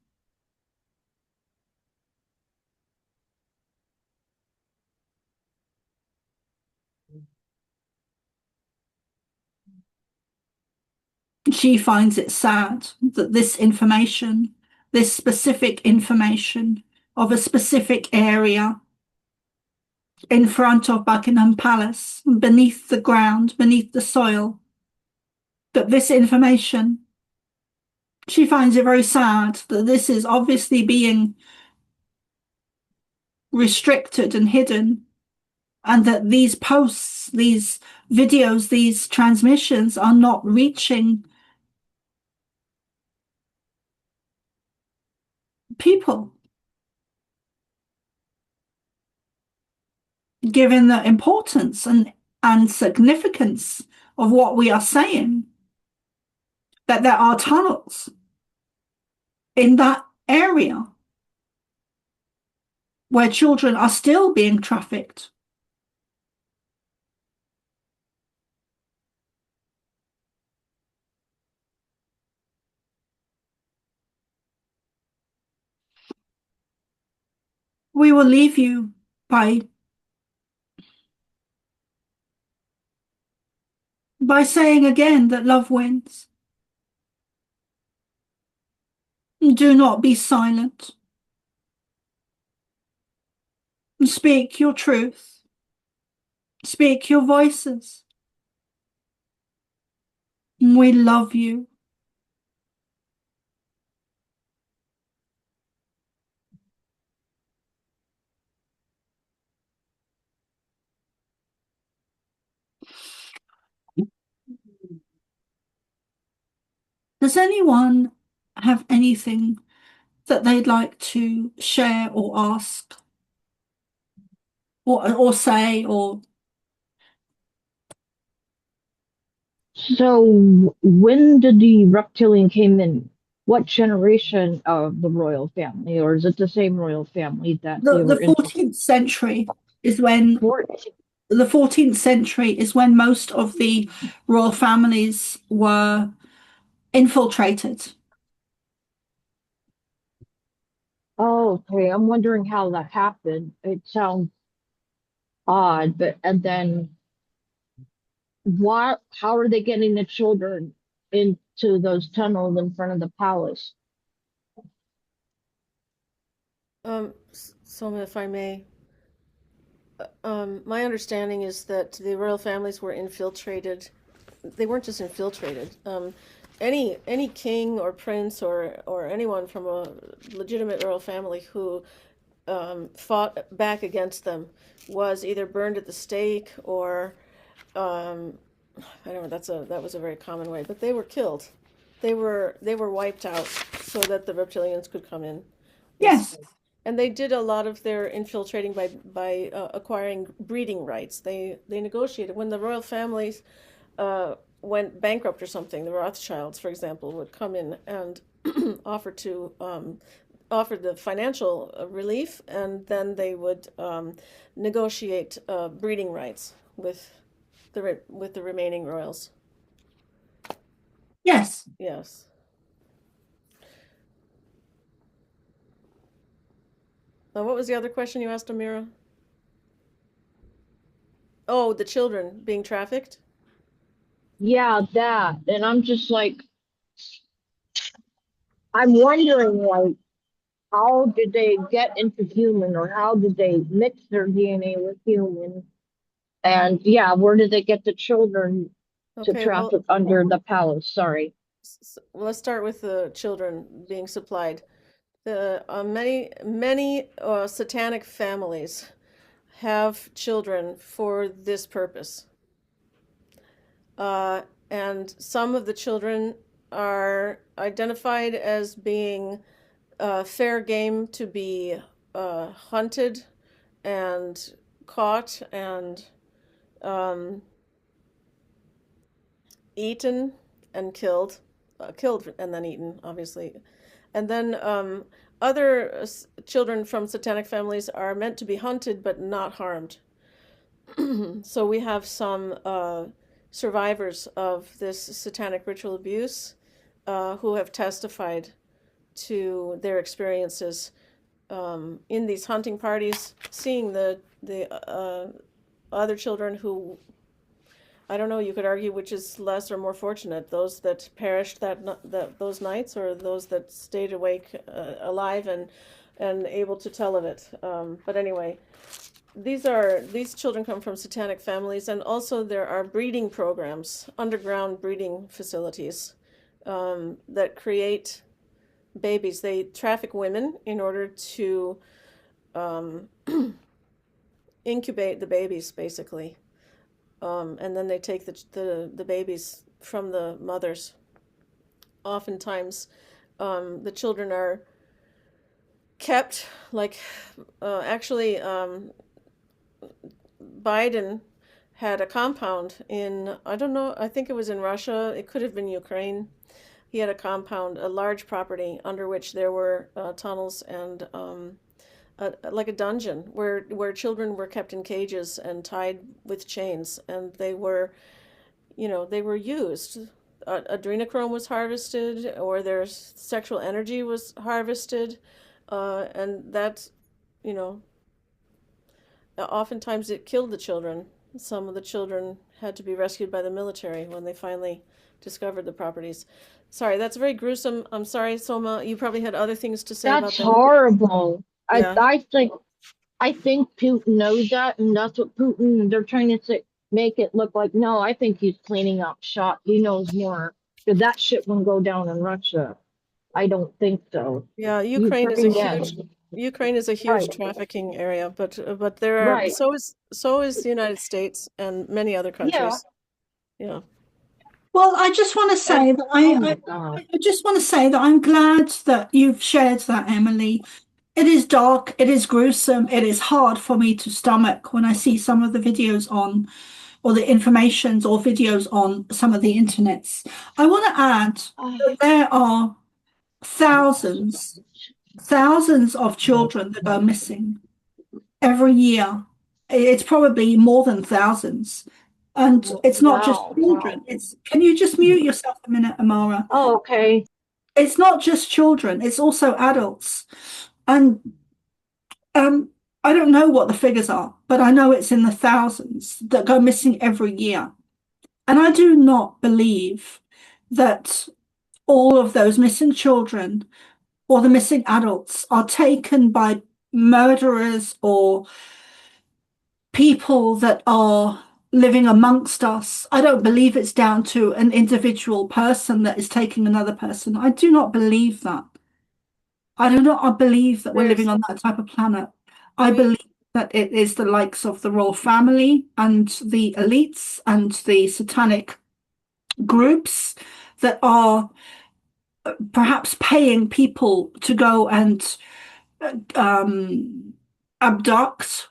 She finds it sad that this information, this specific information of a specific area in front of Buckingham Palace, beneath the ground, beneath the soil, that this information, she finds it very sad that this is obviously being restricted and hidden, and that these posts, these videos, these transmissions are not reaching people, given the importance and significance of what we are saying, that there are tunnels in that area where children are still being trafficked. We will leave you by saying again that love wins. Do not be silent. Speak your truth. Speak your voices. We love you. Does anyone have anything that they'd like to share or ask or say or So when did the reptilian came in? What generation of the royal family, or is it the same royal family that they the were in? 14th century is when the 14th century is when most of the royal families were infiltrated. Oh, okay. I'm wondering how that happened. It sounds odd, but and then what? How are they getting the children into those tunnels in front of the palace? So if I may, my understanding is that the royal families were infiltrated. They weren't just infiltrated. Any king or prince or anyone from a legitimate royal family who fought back against them was either burned at the stake or I don't know. That was a very common way, but they were killed. They were wiped out so that the reptilians could come in. Yes. And they did a lot of their infiltrating by acquiring breeding rights. They negotiated when the royal families went bankrupt or something. The Rothschilds, for example, would come in and offer to offer the financial relief, and then they would negotiate breeding rights with with the remaining royals. Yes. Yes. What was the other question you asked, Amira? Oh, the children being trafficked? Yeah, that. And I'm just like, I'm wondering, like, how did they get into human, or how did they mix their DNA with human? And yeah, where did they get the children to Okay, well, traffic under the palace? Sorry. let's start with the children being supplied. The many satanic families have children for this purpose. Uh, and some of the children are identified as being fair game to be hunted and caught and um, eaten and killed, killed and then eaten, obviously. And then other children from satanic families are meant to be hunted but not harmed. So we have some survivors of this satanic ritual abuse who have testified to their experiences in these hunting parties, seeing the other children who, I don't know, you could argue which is less or more fortunate, those that perished those nights, or those that stayed awake, alive, and able to tell of it. But anyway, these children come from satanic families, and also there are breeding programs, underground breeding facilities that create babies. They traffic women in order to um, incubate the babies, basically. And then they take the babies from the mothers. Oftentimes, the children are kept, like, actually, Biden had a compound in, I don't know, I think it was in Russia, it could have been Ukraine. He had a compound, a large property under which there were tunnels and like a dungeon where children were kept in cages and tied with chains, and they were, they were used. Adrenochrome was harvested, or their sexual energy was harvested, and that, you know, oftentimes it killed the children. Some of the children had to be rescued by the military when they finally discovered the properties. Sorry, that's very gruesome. I'm sorry, Soma. You probably had other things to say about That's that. horrible. I Yeah. I think I think Putin knows that, and that's what Putin, they're trying to say, make it look like. No, I think he's cleaning up shop. He knows more. Because that shit wouldn't go down in Russia. I don't think so. Yeah, Ukraine, yes. Ukraine is a Right, huge trafficking area, but there are, right. so is the United States and many other Yeah. countries. Yeah. Well, I just want to And say that oh my God. I just want to say that I'm glad that you've shared that, Emily. It is dark, it is gruesome, it is hard for me to stomach when I see some of the videos on, or the informations or videos on some of the internets. I want to add that there are thousands, thousands of children that go missing every year. It's probably more than thousands. And it's not just Wow, children. wow. Can you just mute yourself a minute, Amara? Oh, okay. It's not just children, it's also adults. And um, I don't know what the figures are, but I know it's in the thousands that go missing every year. And I do not believe that all of those missing children or the missing adults are taken by murderers or people that are living amongst us. I don't believe it's down to an individual person that is taking another person. I do not believe that. I do not believe that we're living There's, on that type of planet. I we, believe that it is the likes of the royal family and the elites and the satanic groups that are perhaps paying people to go and um, abduct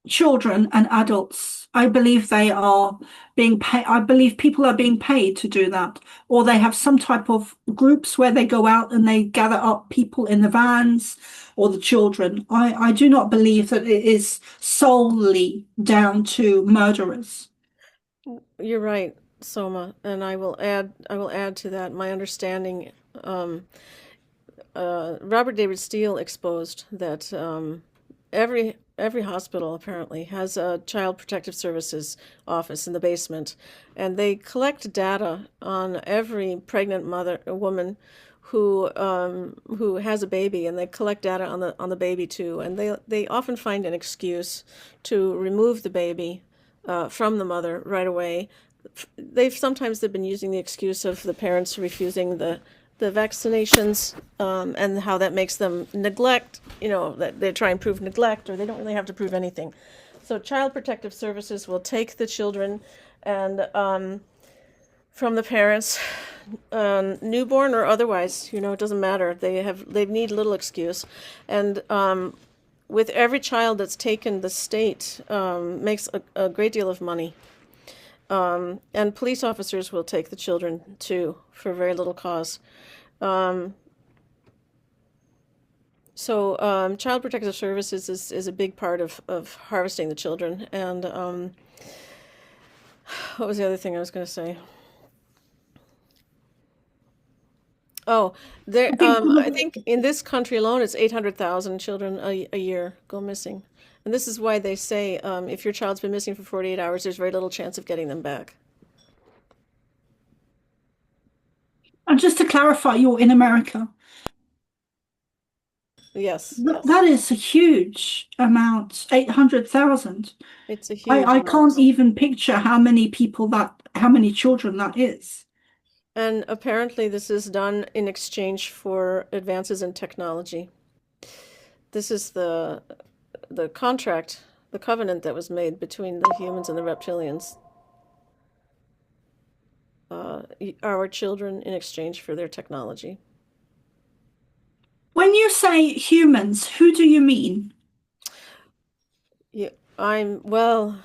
children and adults. I believe they are being paid. I believe people are being paid to do that, or they have some type of groups where they go out and they gather up people in the vans or the children. I do not believe that it is solely down to murderers. You're right, Soma, and I will add to that my understanding. Robert David Steele exposed that every hospital apparently has a child protective services office in the basement, and they collect data on every pregnant woman who has a baby, and they collect data on the baby too, and they often find an excuse to remove the baby from the mother right away. They've been using the excuse of the parents refusing the vaccinations, and how that makes them neglect, that they try and prove neglect, or they don't really have to prove anything. So Child Protective Services will take the children and from the parents, newborn or otherwise, it doesn't matter. They need little excuse, and with every child that's taken, the state makes a great deal of money. And police officers will take the children too for very little cause. So Child Protective Services is a big part of harvesting the children. And what was the other thing I was going to say? Oh, I think in this country alone, it's 800,000 children a year go missing. And this is why they say if your child's been missing for 48 hours, there's very little chance of getting them back. And just to clarify, you're in America. Yes, That is a huge amount, 800,000. it's a huge I amount. can't even picture how many children that is. And apparently this is done in exchange for advances in technology. This is the contract, the covenant that was made between the humans and the reptilians. Our children in exchange for their technology. When you say humans, who do you mean? Yeah, I know.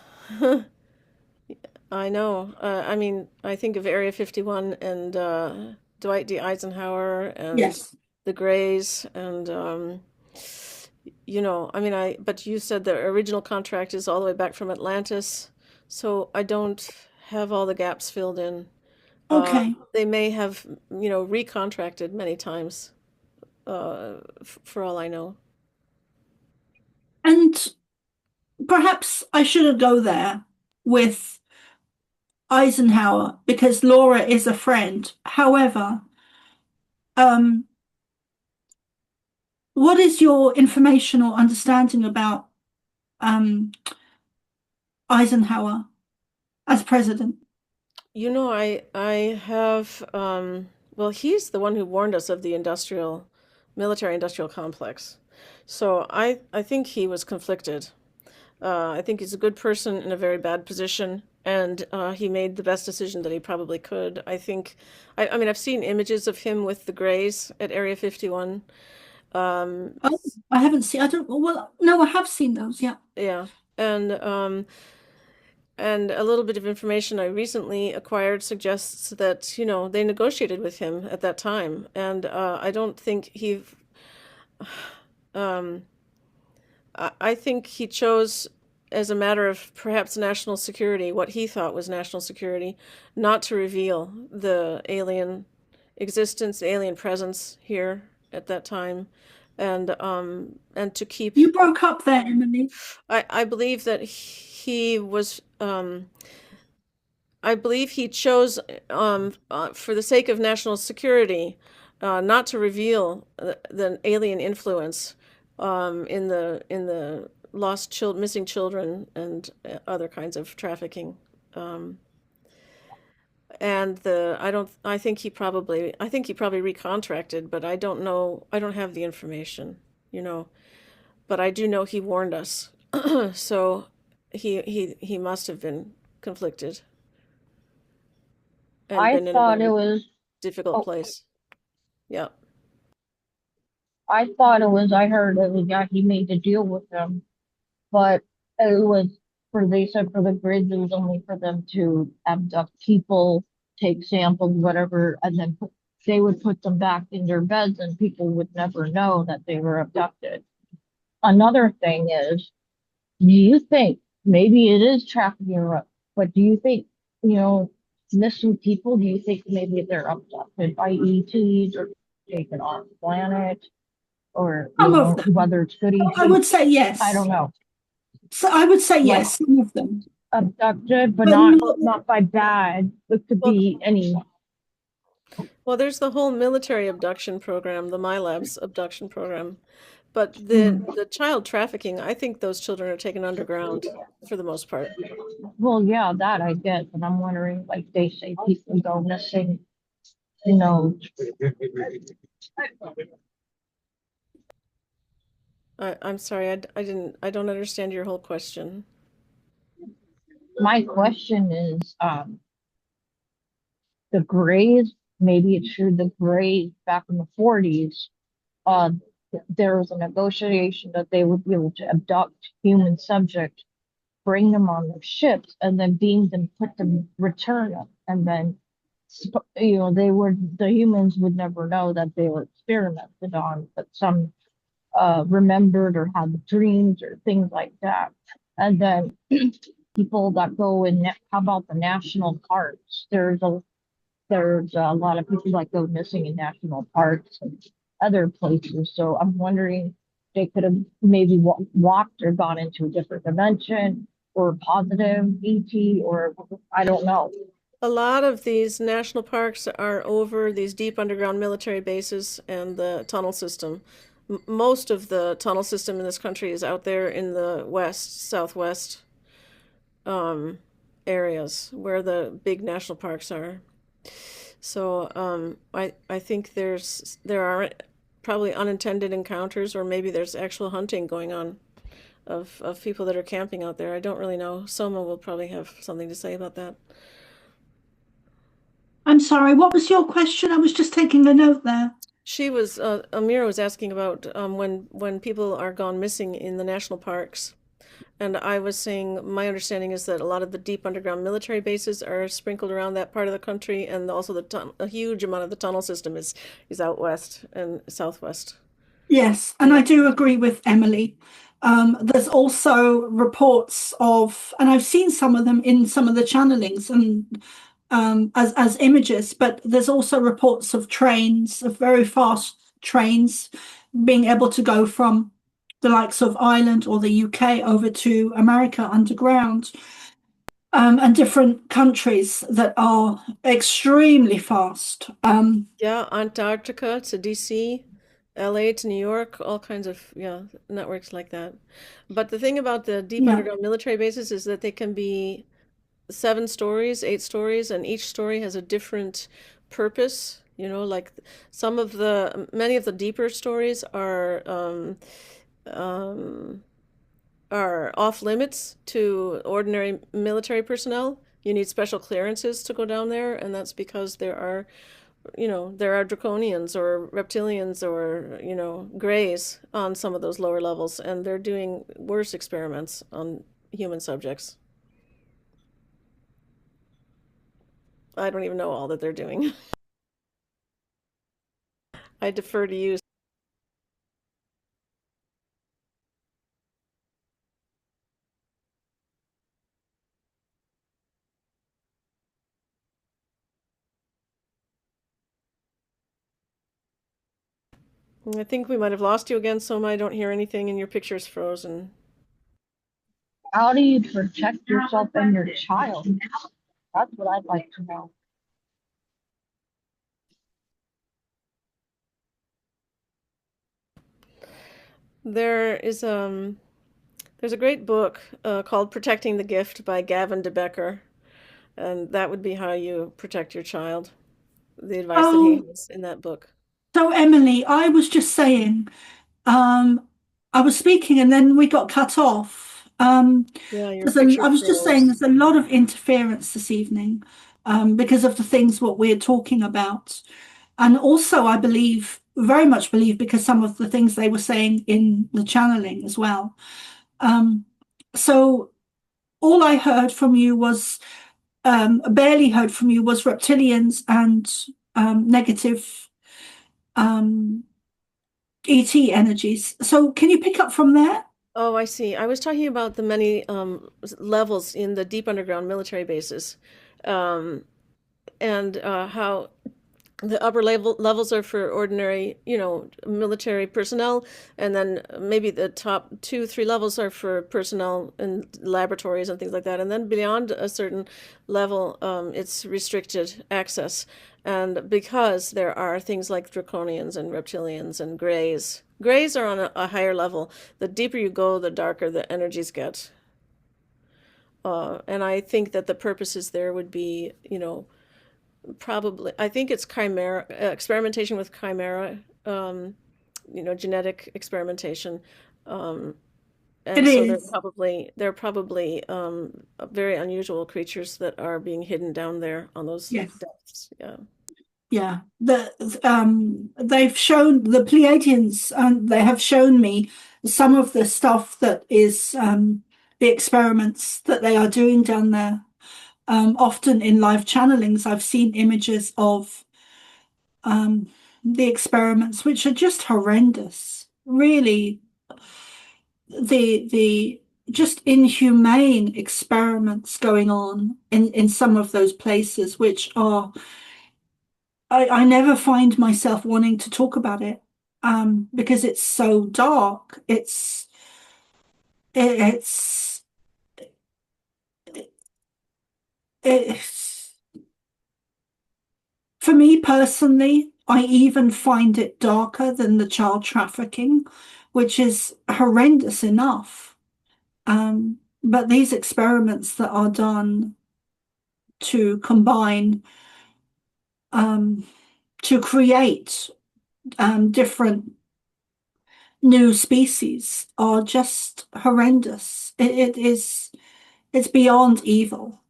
I mean, I think of Area 51 and Dwight D. Eisenhower and Yes. the Greys and but you said the original contract is all the way back from Atlantis, so I don't have all the gaps filled in. Okay. They may have, recontracted many times, for all I know. And perhaps I shouldn't go there with Eisenhower because Laura is a friend. However, what is your information or understanding about Eisenhower as president? I have, well, he's the one who warned us of the military industrial complex. So I think he was conflicted. I think he's a good person in a very bad position, and he made the best decision that he probably could. I mean, I've seen images of him with the Greys at Area 51. Oh, I haven't seen, I don't, well, no, I have seen those, yeah. Yeah, and a little bit of information I recently acquired suggests that, they negotiated with him at that time. And I don't think I think he chose, as a matter of perhaps national security, what he thought was national security, not to reveal the alien existence, the alien presence here at that time, and to keep. You broke up there, Emily. I believe that he was. I believe he chose, for the sake of national security, not to reveal the alien influence in the missing children and other kinds of trafficking. And I think he probably recontracted, but I don't know. I don't have the information, but I do know he warned us. So he must have been conflicted and I been in a thought it very was, difficult place. Yeah. I heard it was, yeah, he made the deal with them, but It was they said for the grids, it was only for them to abduct people, take samples, whatever, and then they would put them back in their beds and people would never know that they were abducted. Another thing is, do you think maybe it is trafficking, but do you think, you know, missing people, do you think maybe they're abducted by ETs or taken off the planet or, you Some of know, them. whether it's good I ETs? would say I don't yes. know. So I would say Like yes, some of them. abducted, but But not by bad. It could Well, be any. well, there's the whole military abduction program, the MyLabs abduction program. But Mm. the child trafficking, I think those children are taken underground for the most part. Well, yeah, that I get, but I'm wondering, like they say, people go missing. You know, I'm sorry, I don't understand your whole question. my question is, the Greys. Maybe it's true. The Greys back in the 40s. Uh, there was a negotiation that they would be able to abduct human subjects, bring them on their ships, and then beam them, put them, return them, and then you know the humans would never know that they were experimented on, but some remembered or had dreams or things like that. And then people that go in, how about the national parks? There's a lot of people that go missing in national parks and other places. So I'm wondering they could have maybe walked or gone into a different dimension or positive ET or I don't know. A lot of these national parks are over these deep underground military bases and the tunnel system. Most of the tunnel system in this country is out there in the west, southwest um, areas where the big national parks are. So I think there are probably unintended encounters, or maybe there's actual hunting going on of people that are camping out there. I don't really know. Soma will probably have something to say about that. I'm sorry, what was your question? I was just taking a note there. She was Amira was asking about when people are gone missing in the national parks. And I was saying my understanding is that a lot of the deep underground military bases are sprinkled around that part of the country, and also a huge amount of the tunnel system is out west and southwest. Yes, and I do agree with Emily. There's also reports of, and I've seen some of them in some of the channelings and as images, but there's also reports of trains, of very fast trains being able to go from the likes of Ireland or the UK over to America underground, and different countries that are extremely fast. Yeah, Antarctica to DC, LA to New York, all kinds of networks like that. But the thing about the deep Yeah, underground military bases is that they can be 7 stories, 8 stories, and each story has a different purpose. You know, like many of the deeper stories um, are off limits to ordinary military personnel. You need special clearances to go down there, and that's because there are draconians or reptilians or, grays on some of those lower levels, and they're doing worse experiments on human subjects. I don't even know all that they're doing. I defer to you. I think we might have lost you again, Soma. I don't hear anything and your picture's frozen. How do you protect yourself and your child? That's what I'd like to know. There is there's a great book called Protecting the Gift by Gavin de Becker, and that would be how you protect your child. The advice that he oh, has in that book. so Emily, I was just saying, um, I was speaking and then we got cut off. Yeah, your picture I was just saying froze. there's a lot of interference this evening, because of the things what we're talking about. And also, I believe, very much believe, because some of the things they were saying in the channeling as well. Um, So all I heard from you was, barely heard from you, was reptilians and negative ET energies. So can you pick up from there? Oh, I see. I was talking about the many levels in the deep underground military bases, um, and how the upper levels are for ordinary, military personnel, and then maybe the top two, three levels are for personnel in laboratories and things like that. And then beyond a certain level, it's restricted access. And because there are things like draconians and reptilians and greys, greys are on a higher level. The deeper you go, the darker the energies get. And I think that the purposes there would be, probably, I think it's chimera experimentation with chimera, genetic experimentation, um, It and so is. they're probably very unusual creatures that are being hidden down there on those Yes. depths. Yeah. Yeah. They've shown the Pleiadians, and they have shown me some of the stuff that is the experiments that they are doing down there. Often in live channelings, I've seen images of the experiments, which are just horrendous. Really, the just inhumane experiments going on in some of those places, which are I never find myself wanting to talk about it because it's so dark. It's it's for me personally, I even find it darker than the child trafficking, which is horrendous enough. But these experiments that are done to combine, um, to create different new species are just horrendous. It's beyond evil.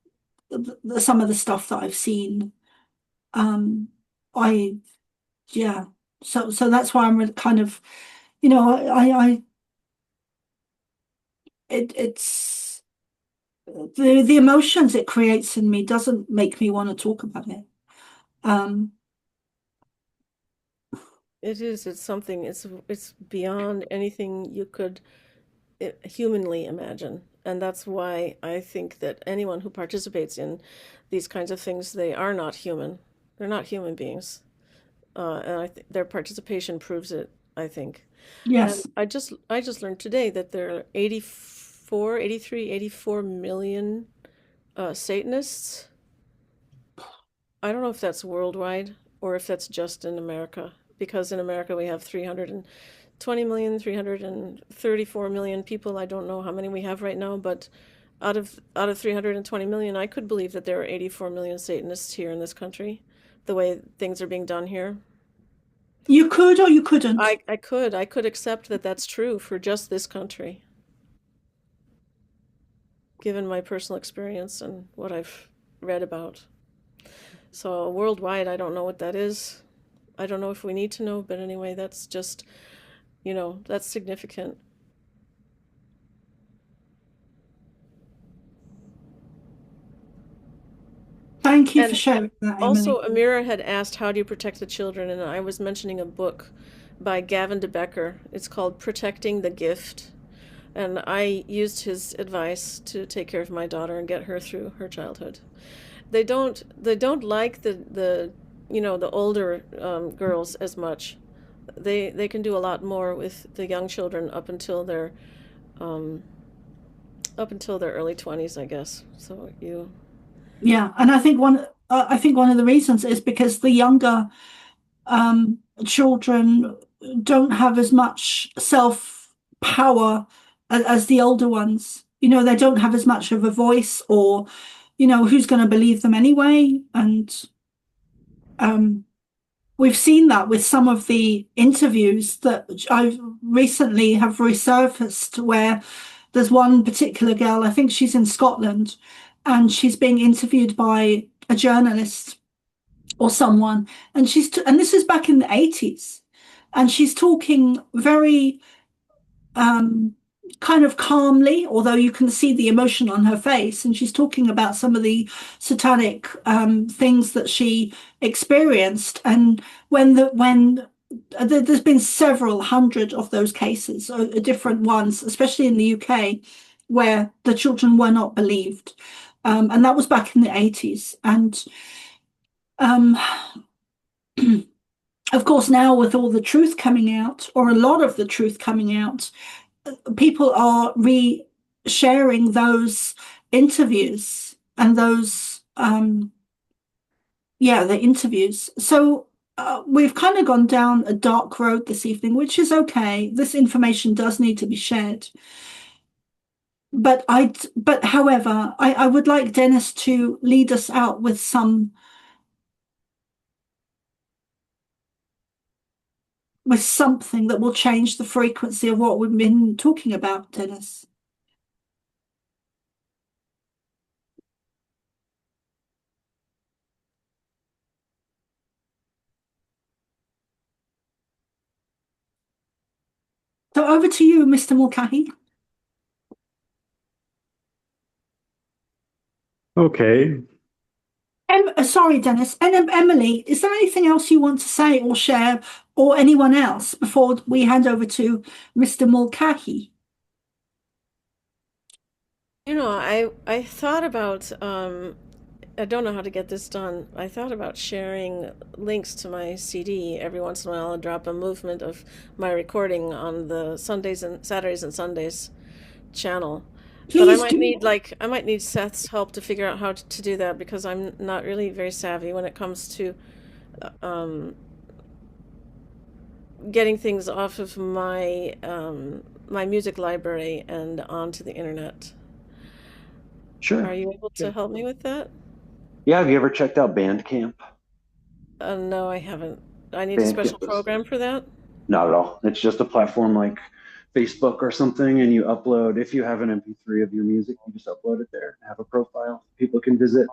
Some of the stuff that I've seen. Um, I yeah. So that's why I'm kind of, I it's the emotions it creates in me doesn't make me want to talk about it. Um, It is. It's something. It's beyond anything you could humanly imagine. And that's why I think that anyone who participates in these kinds of things, they are not human. They're not human beings. And their participation proves it, I think. And yes, I just learned today that there are 84, 83, 84 million Satanists. I don't know if that's worldwide or if that's just in America, because in America we have 320 million, 334 million people. I don't know how many we have right now, but out of 320 million, I could believe that there are 84 million Satanists here in this country, the way things are being done here. you could or you couldn't. I could accept that that's true for just this country, given my personal experience and what I've read about. So worldwide, I don't know what that is. I don't know if we need to know, but anyway, that's just, that's significant. Thank you for And sharing that, also, Emily. Amira had asked, how do you protect the children? And I was mentioning a book by Gavin de Becker. It's called Protecting the Gift. And I used his advice to take care of my daughter and get her through her childhood. They don't like the older girls as much. They can do a lot more with the young children um, up until their early 20s, I guess. So Yeah, and I think one of the reasons is because the younger children don't have as much self power as the older ones. They don't have as much of a voice, or who's going to believe them anyway. And um, we've seen that with some of the interviews that I recently have resurfaced, where there's one particular girl, I think she's in Scotland, and she's being interviewed by a journalist or someone, and and this is back in the 80s, and she's talking very kind of calmly, although you can see the emotion on her face, and she's talking about some of the satanic things that she experienced. And there's been several hundred of those cases, different ones, especially in the UK, where the children were not believed, and that was back in the 80s. And um, of course, now with all the truth coming out, or a lot of the truth coming out, people are re-sharing those interviews and those the interviews. So we've kind of gone down a dark road this evening, which is okay. This information does need to be shared. But however, I would like Dennis to lead us out with something that will change the frequency of what we've been talking about, Dennis. So over to you, Mr. Mulcahy. Okay. Sorry, Dennis. And Emily, is there anything else you want to say or share, or anyone else, before we hand over to Mr. Mulcahy? I thought about I don't know how to get this done. I thought about sharing links to my CD every once in a while and drop a movement of my recording on the Saturdays and Sundays channel. But Please do. I might need Seth's help to figure out how to do that because I'm not really very savvy when it comes to um, getting things off of my music library and onto the internet. Are Sure. you able to help me with that? Yeah, have you ever checked out Bandcamp? No, I haven't. I need a special Bandcamp is program for that. not at all. It's just a platform like Facebook or something, and you upload, if you have an MP3 of your music, you just upload it there, have a profile. People can visit.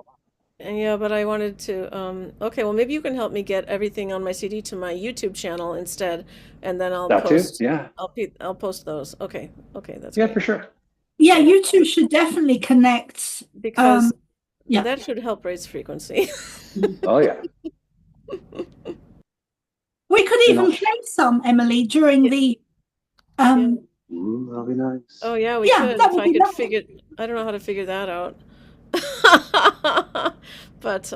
And yeah, but I wanted to, okay, well, maybe you can help me get everything on my CD to my YouTube channel instead, and then That too. Yeah. I'll post those. Okay, okay, that's Yeah, great. for sure. Yeah, you two should definitely connect. Because Yeah. that should help raise frequency. Oh, yeah. We could And even I'll, play some, Emily, during Yeah. the Yeah. ooh, that'll be nice. Oh yeah, we yeah, could that if would I be could lovely. figure. I don't know how to figure that out. But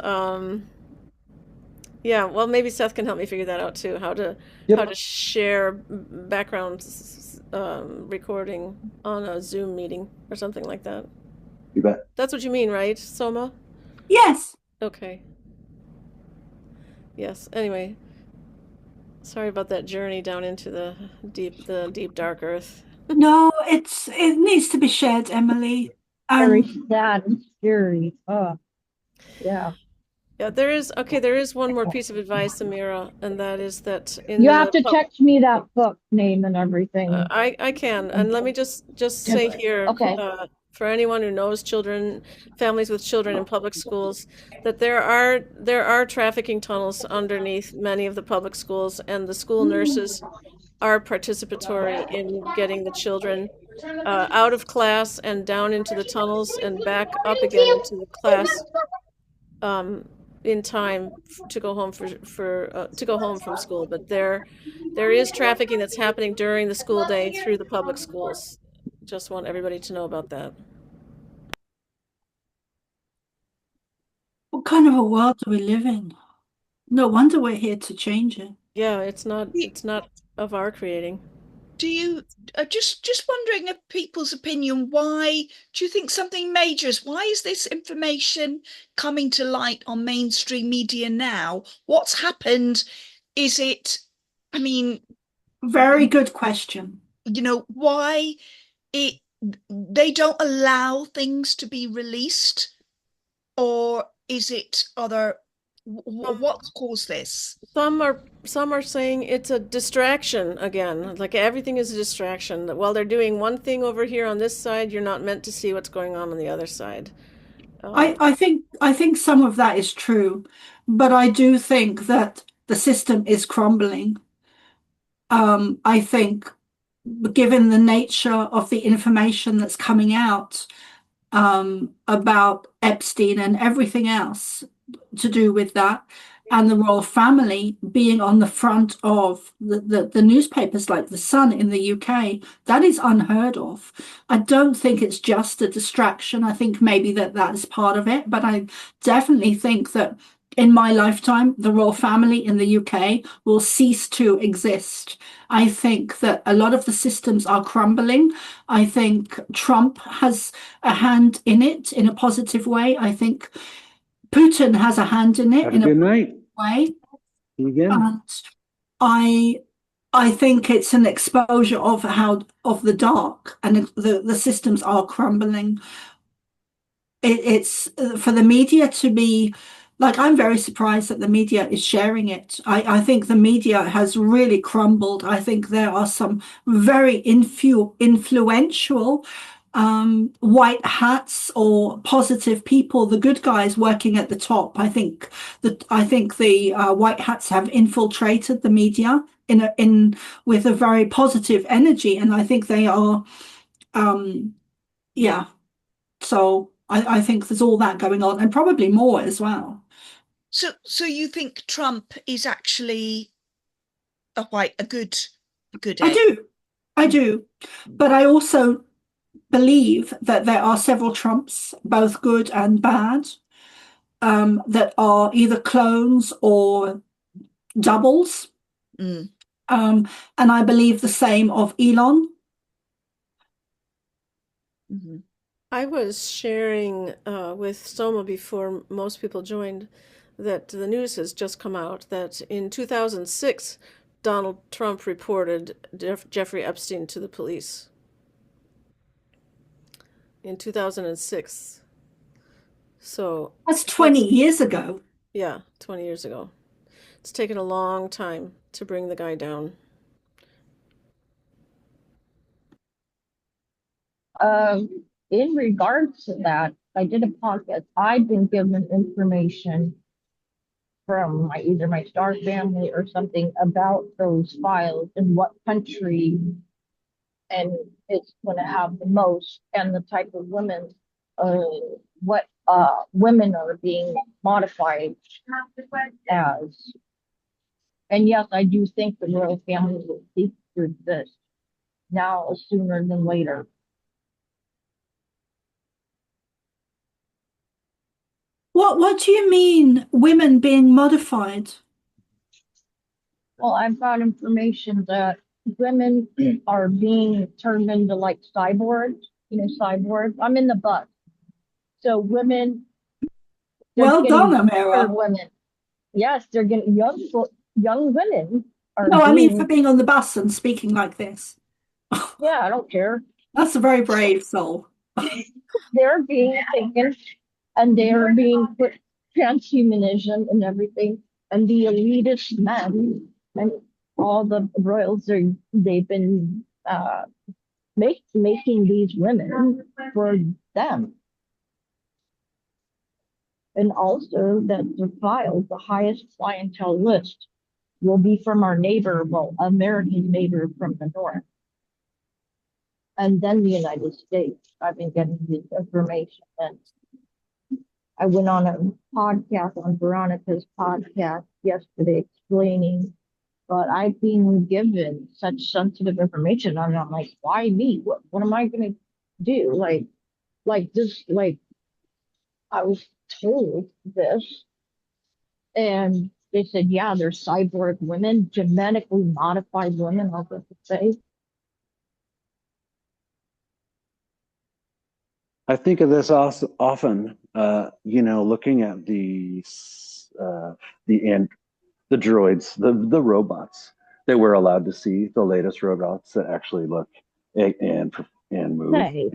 yeah, well, maybe Seth can help me figure that out too. How to Yep, share background recording on a Zoom meeting or something like that. you bet. That's what you mean, right, Soma? Yes. Okay. Yes. Anyway, sorry about that journey down into the deep dark earth. No, it needs to be shared, Emily. Very And sad and scary. Oh, yeah. Yeah, there is one more piece of advice, Amira, and that is that in You have the to text me that book name and everything. I can, and let me just say here, Okay. for anyone who knows children, families with children in public schools, that there are trafficking tunnels underneath many of the public schools, and the school nurses are participatory in getting the children out of class and down into the tunnels and back up again into the class um, in time to go home to go home from school. But there is trafficking that's happening during the school day through the public schools. Just want everybody to know about that. what kind of a world do we live in? No wonder we're here to change it. Yeah, Y- it's not of our creating. Do you just wondering of people's opinion? Why do you think something major is? Why is this information coming to light on mainstream media now? What's happened? Is it? I mean, Very good question. why it they don't allow things to be released, or is it other? What's caused this? Some are saying it's a distraction again. Like everything is a distraction. That while they're doing one thing over here on this side, you're not meant to see what's going on the other side. I think some of that is true, but I do think that the system is crumbling. I think given the nature of the information that's coming out about Epstein and everything else to do with that, and the royal family being on the front of the newspapers like The Sun in the UK, that is unheard of. I don't think it's just a distraction. I think maybe that is part of it, but I definitely think that in my lifetime, the royal family in the UK will cease to exist. I think that a lot of the systems are crumbling. I think Trump has a hand in it in a positive way. I think Putin has a hand in it Have a in a good night. way. See you again. And I I think it's an exposure of how of the dark, and the systems are crumbling. It's for the media to be like, I'm very surprised that the media is sharing it. I think the media has really crumbled. I think there are some very influential white hats or positive people, the good guys working at the top. I think the white hats have infiltrated the media in with a very positive energy, and I think they are yeah. So I think there's all that going on, and probably more as well. So you think Trump is actually a good I egg? do. I do. But I also believe that there are several Trumps, both good and bad, that are either clones or doubles. Mm. And I believe the same of Elon. Mm-hmm. I was sharing with Soma before most people joined that the news has just come out that in 2006, Donald Trump reported Jeffrey Epstein to the police. In 2006. So That's 20 that's, years ago. yeah, 20 years ago. It's taken a long time to bring the guy down. In regards to that, I did a podcast. I've been given information from either my Star family or something about those files and what country and it's going to have the most and the type of women, uh, what women are being modified as. And yes, I do think the royal family will seek through this now sooner than later. What do you mean women being modified? Well, I've got information that women are being turned into like cyborgs, cyborgs. I'm in the bus. So women, they're Well done, getting younger Amira. women. Yes, they're getting young women are No, I mean for being, being on the bus and speaking like this. yeah, I don't care. That's a very brave soul. They're being taken and they're being put transhumanism and everything. And the elitist men and all the royals they've been making these women for them. And also that the files, the highest clientele list will be from our neighbor, well, American neighbor from the north. And then the United States. I've been getting this information. And I went on a podcast on Veronica's podcast yesterday explaining, but I've been given such sensitive information. And I'm like, why me? What am I going to do? Like this, like I was told this, and they said, yeah, they're cyborg women, genetically modified women, I'll have to say. I think of this also often, looking at the and the droids, the robots that we're allowed to see, the latest robots that actually look and move Hey,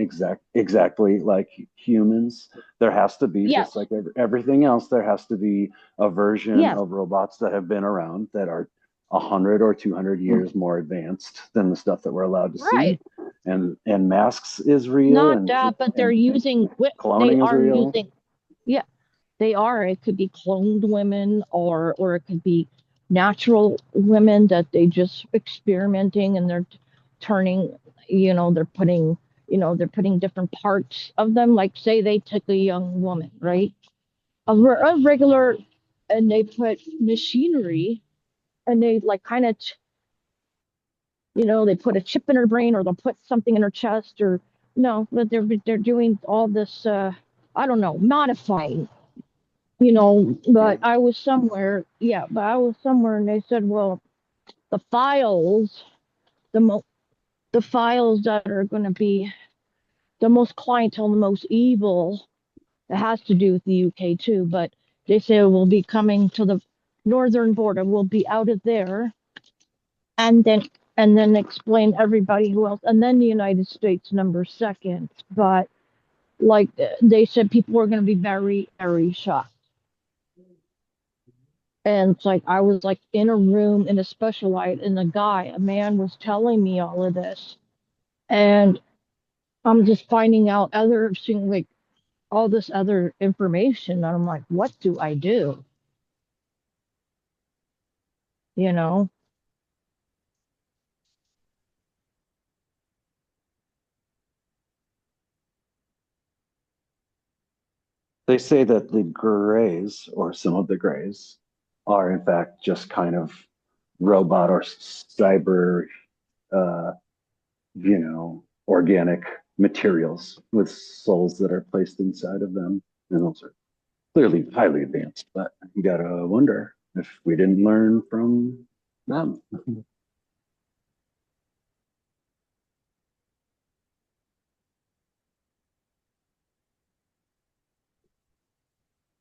exactly like humans. There has to be, just yes, like everything else, there has to be a version yes, of robots that have been around that are 100 or 200 years more advanced than the stuff that we're allowed to see. right. And masks is real, Not and that, but they're and using, they cloning is are real. using, yeah, they are. It could be cloned women or it could be natural women that they just experimenting and they're turning, they're putting, they're putting different parts of them. Like say they took a young woman, right? A regular, and they put machinery and they like kind of, they put a chip in her brain or they'll put something in her chest or no, but they're doing all this, I don't know, modifying, but I was somewhere, yeah, but I was somewhere and they said, well, the files, the mo the files that are going to be the most clientele, the most evil, it has to do with the UK too, but they say it will be coming to the northern border, will be out of there, and then explain everybody who else, and then the United States number second. But like they said, people were going to be very, very shocked. And it's like I was like in a room in a special light, and a man was telling me all of this, and I'm just finding out seeing like all this other information, and I'm like, what do I do? You know? They say that the grays, or some of the grays, are in fact just kind of robot or cyber, uh, organic materials with souls that are placed inside of them. And those are clearly highly advanced, but you gotta wonder if we didn't learn from them.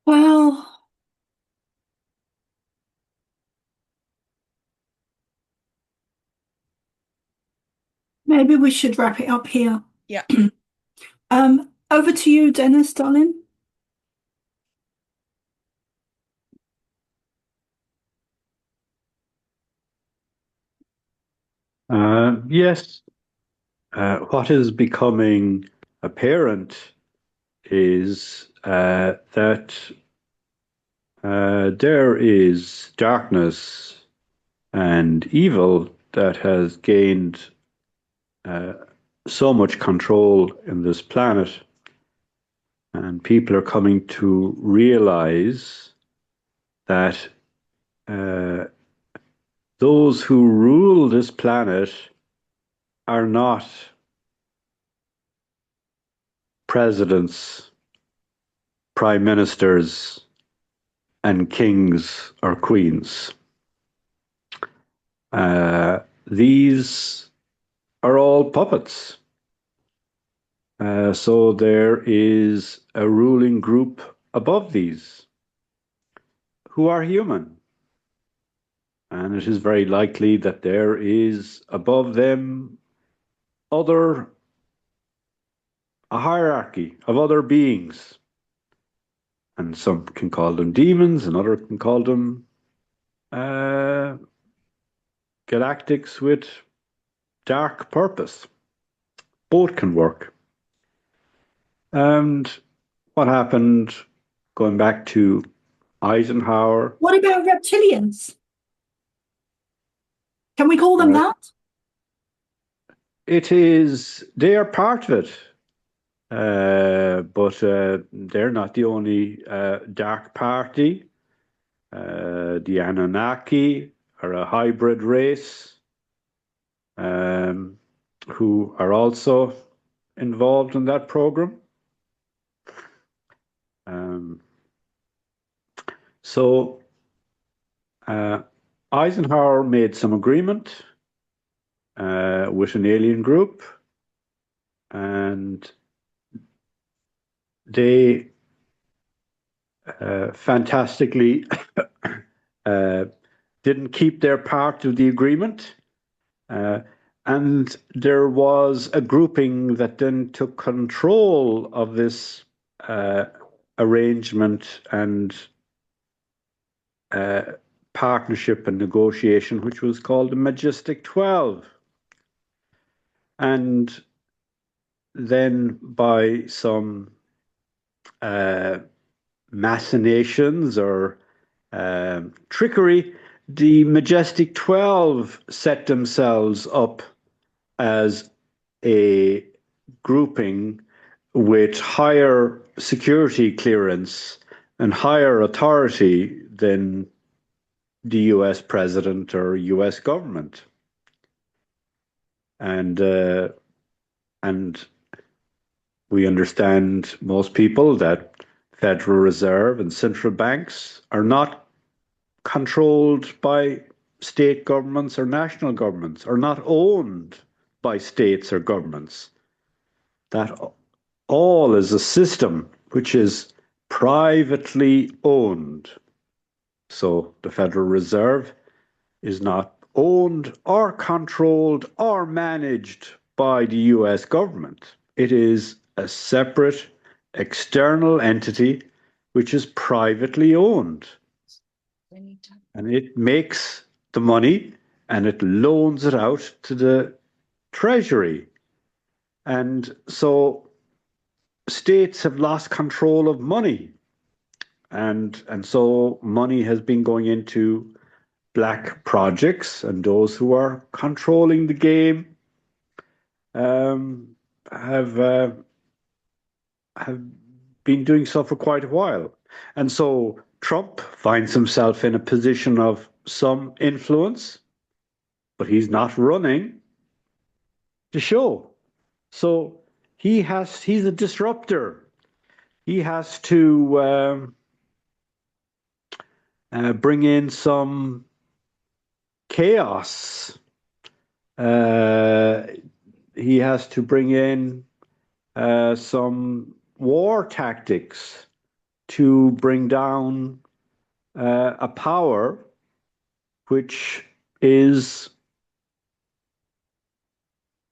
Well, maybe we should wrap it up here. Yeah. Over to you, Dennis, darling. Yes, what is becoming apparent is that there is darkness and evil that has gained uh, so much control in this planet, and people are coming to realize that uh, those who rule this planet are not presidents, prime ministers, and kings or queens. These are all puppets. So there is a ruling group above these who are human. And it is very likely that there is above them a hierarchy of other beings. And some can call them demons, and others can call them galactics with dark purpose. Both can work. And what happened, going back to Eisenhower? What about reptilians? Can we call them that? They are part of it. But they're not the only dark party. The Anunnaki are a hybrid race who are also involved in that program. So Eisenhower made some agreement with an alien group, and they fantastically didn't keep their part of the agreement. And there was a grouping that then took control of this arrangement and partnership and negotiation, which was called the Majestic 12. And then by some machinations or trickery, the Majestic 12 set themselves up as a grouping with higher security clearance and higher authority than the US president or US government. And we understand, most people, that Federal Reserve and central banks are not controlled by state governments or national governments, are not owned by states or governments. That all is a system which is privately owned. So the Federal Reserve is not owned or controlled or managed by the US government. It is a separate external entity which is privately owned. And it makes the money and it loans it out to the Treasury. And so states have lost control of money. And so money has been going into black projects, and those who are controlling the game have been doing so for quite a while. And so Trump finds himself in a position of some influence, but he's not running the show. So he's a disruptor. He has to bring in some chaos. He has to bring in some war tactics to bring down a power which is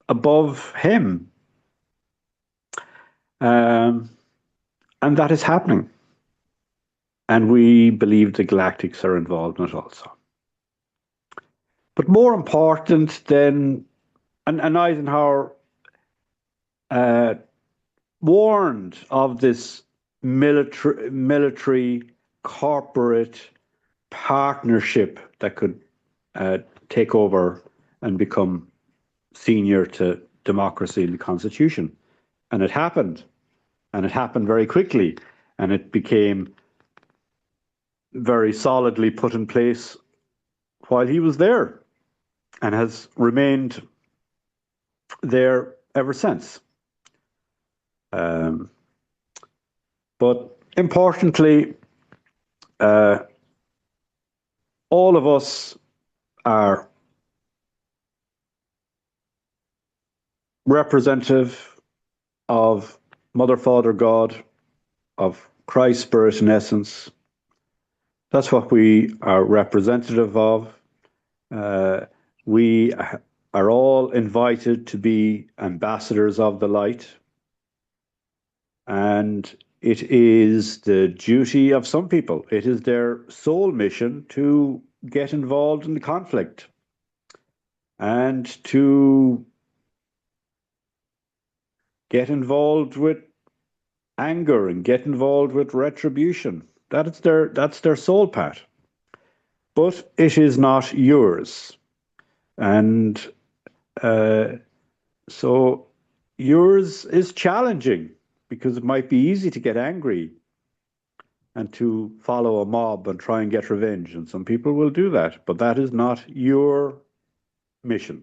above him. And that is happening. And we believe the Galactics are involved in it also. But more important than, and Eisenhower warned of this military corporate partnership that could take over and become senior to democracy and the Constitution. And it happened. And it happened very quickly. And it became very solidly put in place while he was there, and has remained there ever since. But importantly, all of us are representative of Mother, Father, God, of Christ, Spirit, and Essence. That's what we are representative of. We are all invited to be ambassadors of the light. And it is the duty of some people, it is their sole mission to get involved in the conflict and to get involved with anger and get involved with retribution. That's their sole path. But it is not yours. And so yours is challenging, because it might be easy to get angry and to follow a mob and try and get revenge. And some people will do that, but that is not your mission.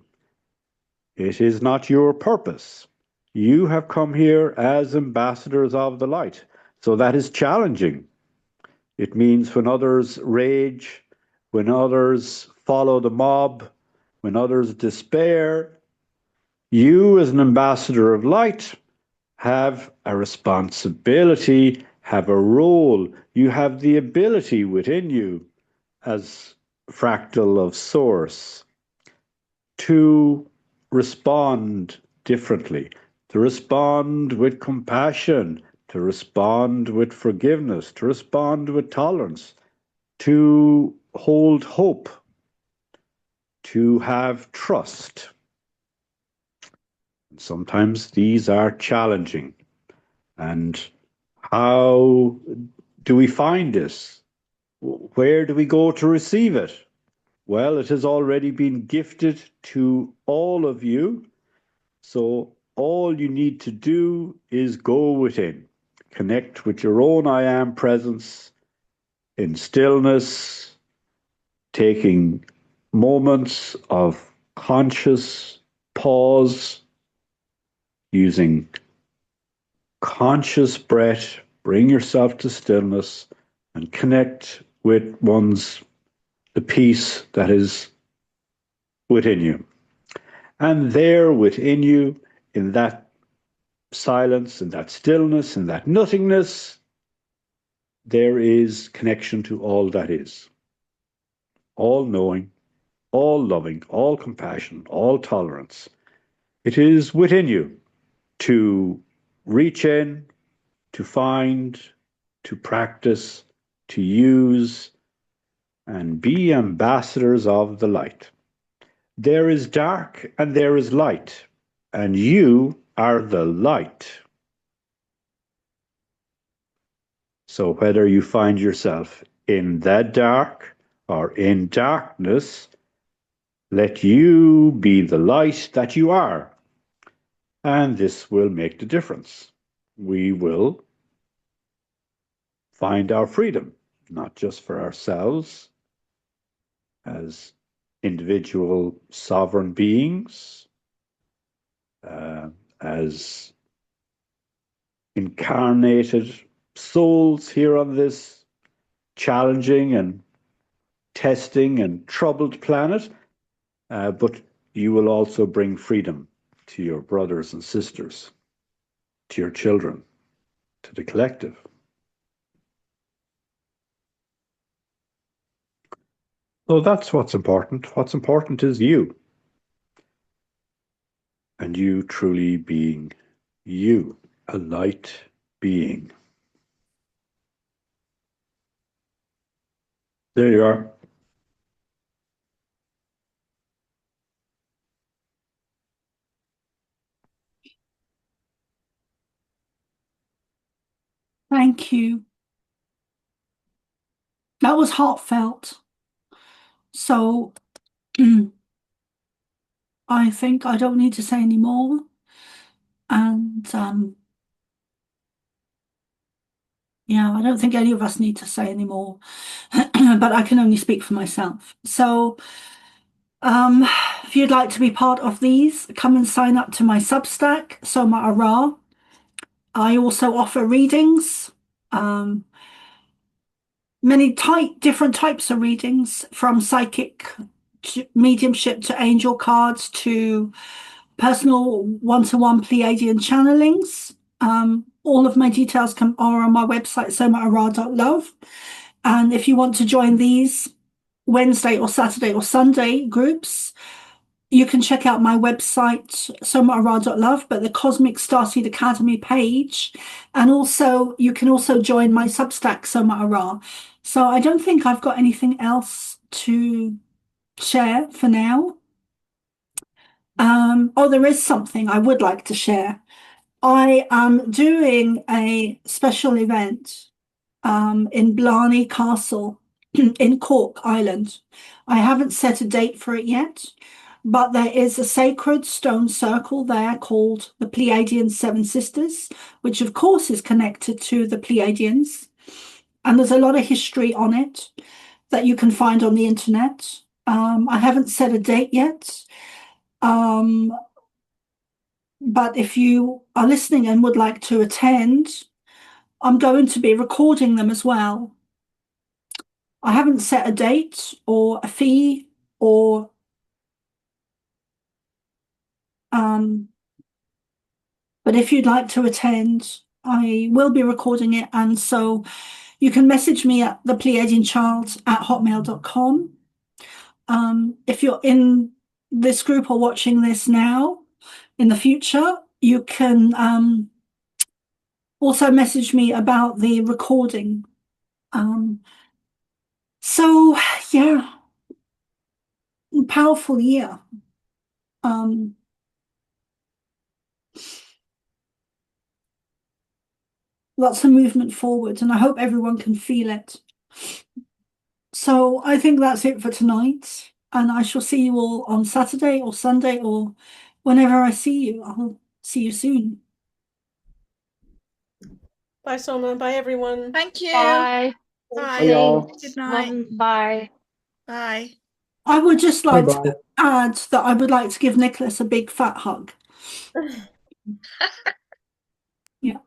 It is not your purpose. You have come here as ambassadors of the light. So that is challenging. It means when others rage, when others follow the mob, when others despair, you as an ambassador of light have a responsibility, have a role. You have the ability within you as fractal of source to respond differently, to respond with compassion, to respond with forgiveness, to respond with tolerance, to hold hope, to have trust. Sometimes these are challenging. And how do we find this? Where do we go to receive it? Well, it has already been gifted to all of you So all you need to do is go within, connect with your own I am presence in stillness, taking moments of conscious pause, using conscious breath, bring yourself to stillness and connect with the peace that is within you. And there within you, in that silence, in that stillness, in that nothingness, there is connection to all that is. All knowing, all loving, all compassion, all tolerance. It is within you to reach in, to find, to practice, to use, and be ambassadors of the light. There is dark and there is light, and you are the light. So whether you find yourself in that dark or in darkness, let you be the light that you are. And this will make the difference. We will find our freedom, not just for ourselves as individual sovereign beings, as incarnated souls here on this challenging and testing and troubled planet, but you will also bring freedom to your brothers and sisters, to your children, to the collective. So that's what's important. What's important is you. And you truly being you, a light being. There you are. Thank you. That was heartfelt. So I think I don't need to say any more. And yeah, I don't think any of us need to say any more, but I can only speak for myself. So if you'd like to be part of these, come and sign up to my Substack, Soma Ara. I also offer readings, many different types of readings, from psychic to mediumship to angel cards to personal one-to-one Pleiadian channelings. All of my details are on my website, somaara.love. And if you want to join these Wednesday or Saturday or Sunday groups, you can check out my website, somaara.love, but the Cosmic Starseed Academy page. And also, you can also join my Substack, Somaara. So I don't think I've got anything else to share for now. There is something I would like to share. I am doing a special event in Blarney Castle in Cork, Ireland. I haven't set a date for it yet, but there is a sacred stone circle there called the Pleiadian Seven Sisters, which of course is connected to the Pleiadians. And there's a lot of history on it that you can find on the internet. I haven't set a date yet. But if you are listening and would like to attend, I'm going to be recording them as well. I haven't set a date or a fee or but if you'd like to attend, I will be recording it, and so you can message me at thepleiadianchild@hotmail.com. If you're in this group or watching this now, in the future, you can also message me about the recording. So yeah, powerful year. Lots of movement forward, and I hope everyone can feel it. So I think that's it for tonight, and I shall see you all on Saturday or Sunday or whenever I see you, I'll see you soon. Bye, Soma. Bye, everyone. Thank you. Bye. Bye. Bye, y'all. Thanks. Good Love night. and bye. Bye. I would just like Bye-bye. to add that I would like to give Nicholas a big fat hug. Yeah.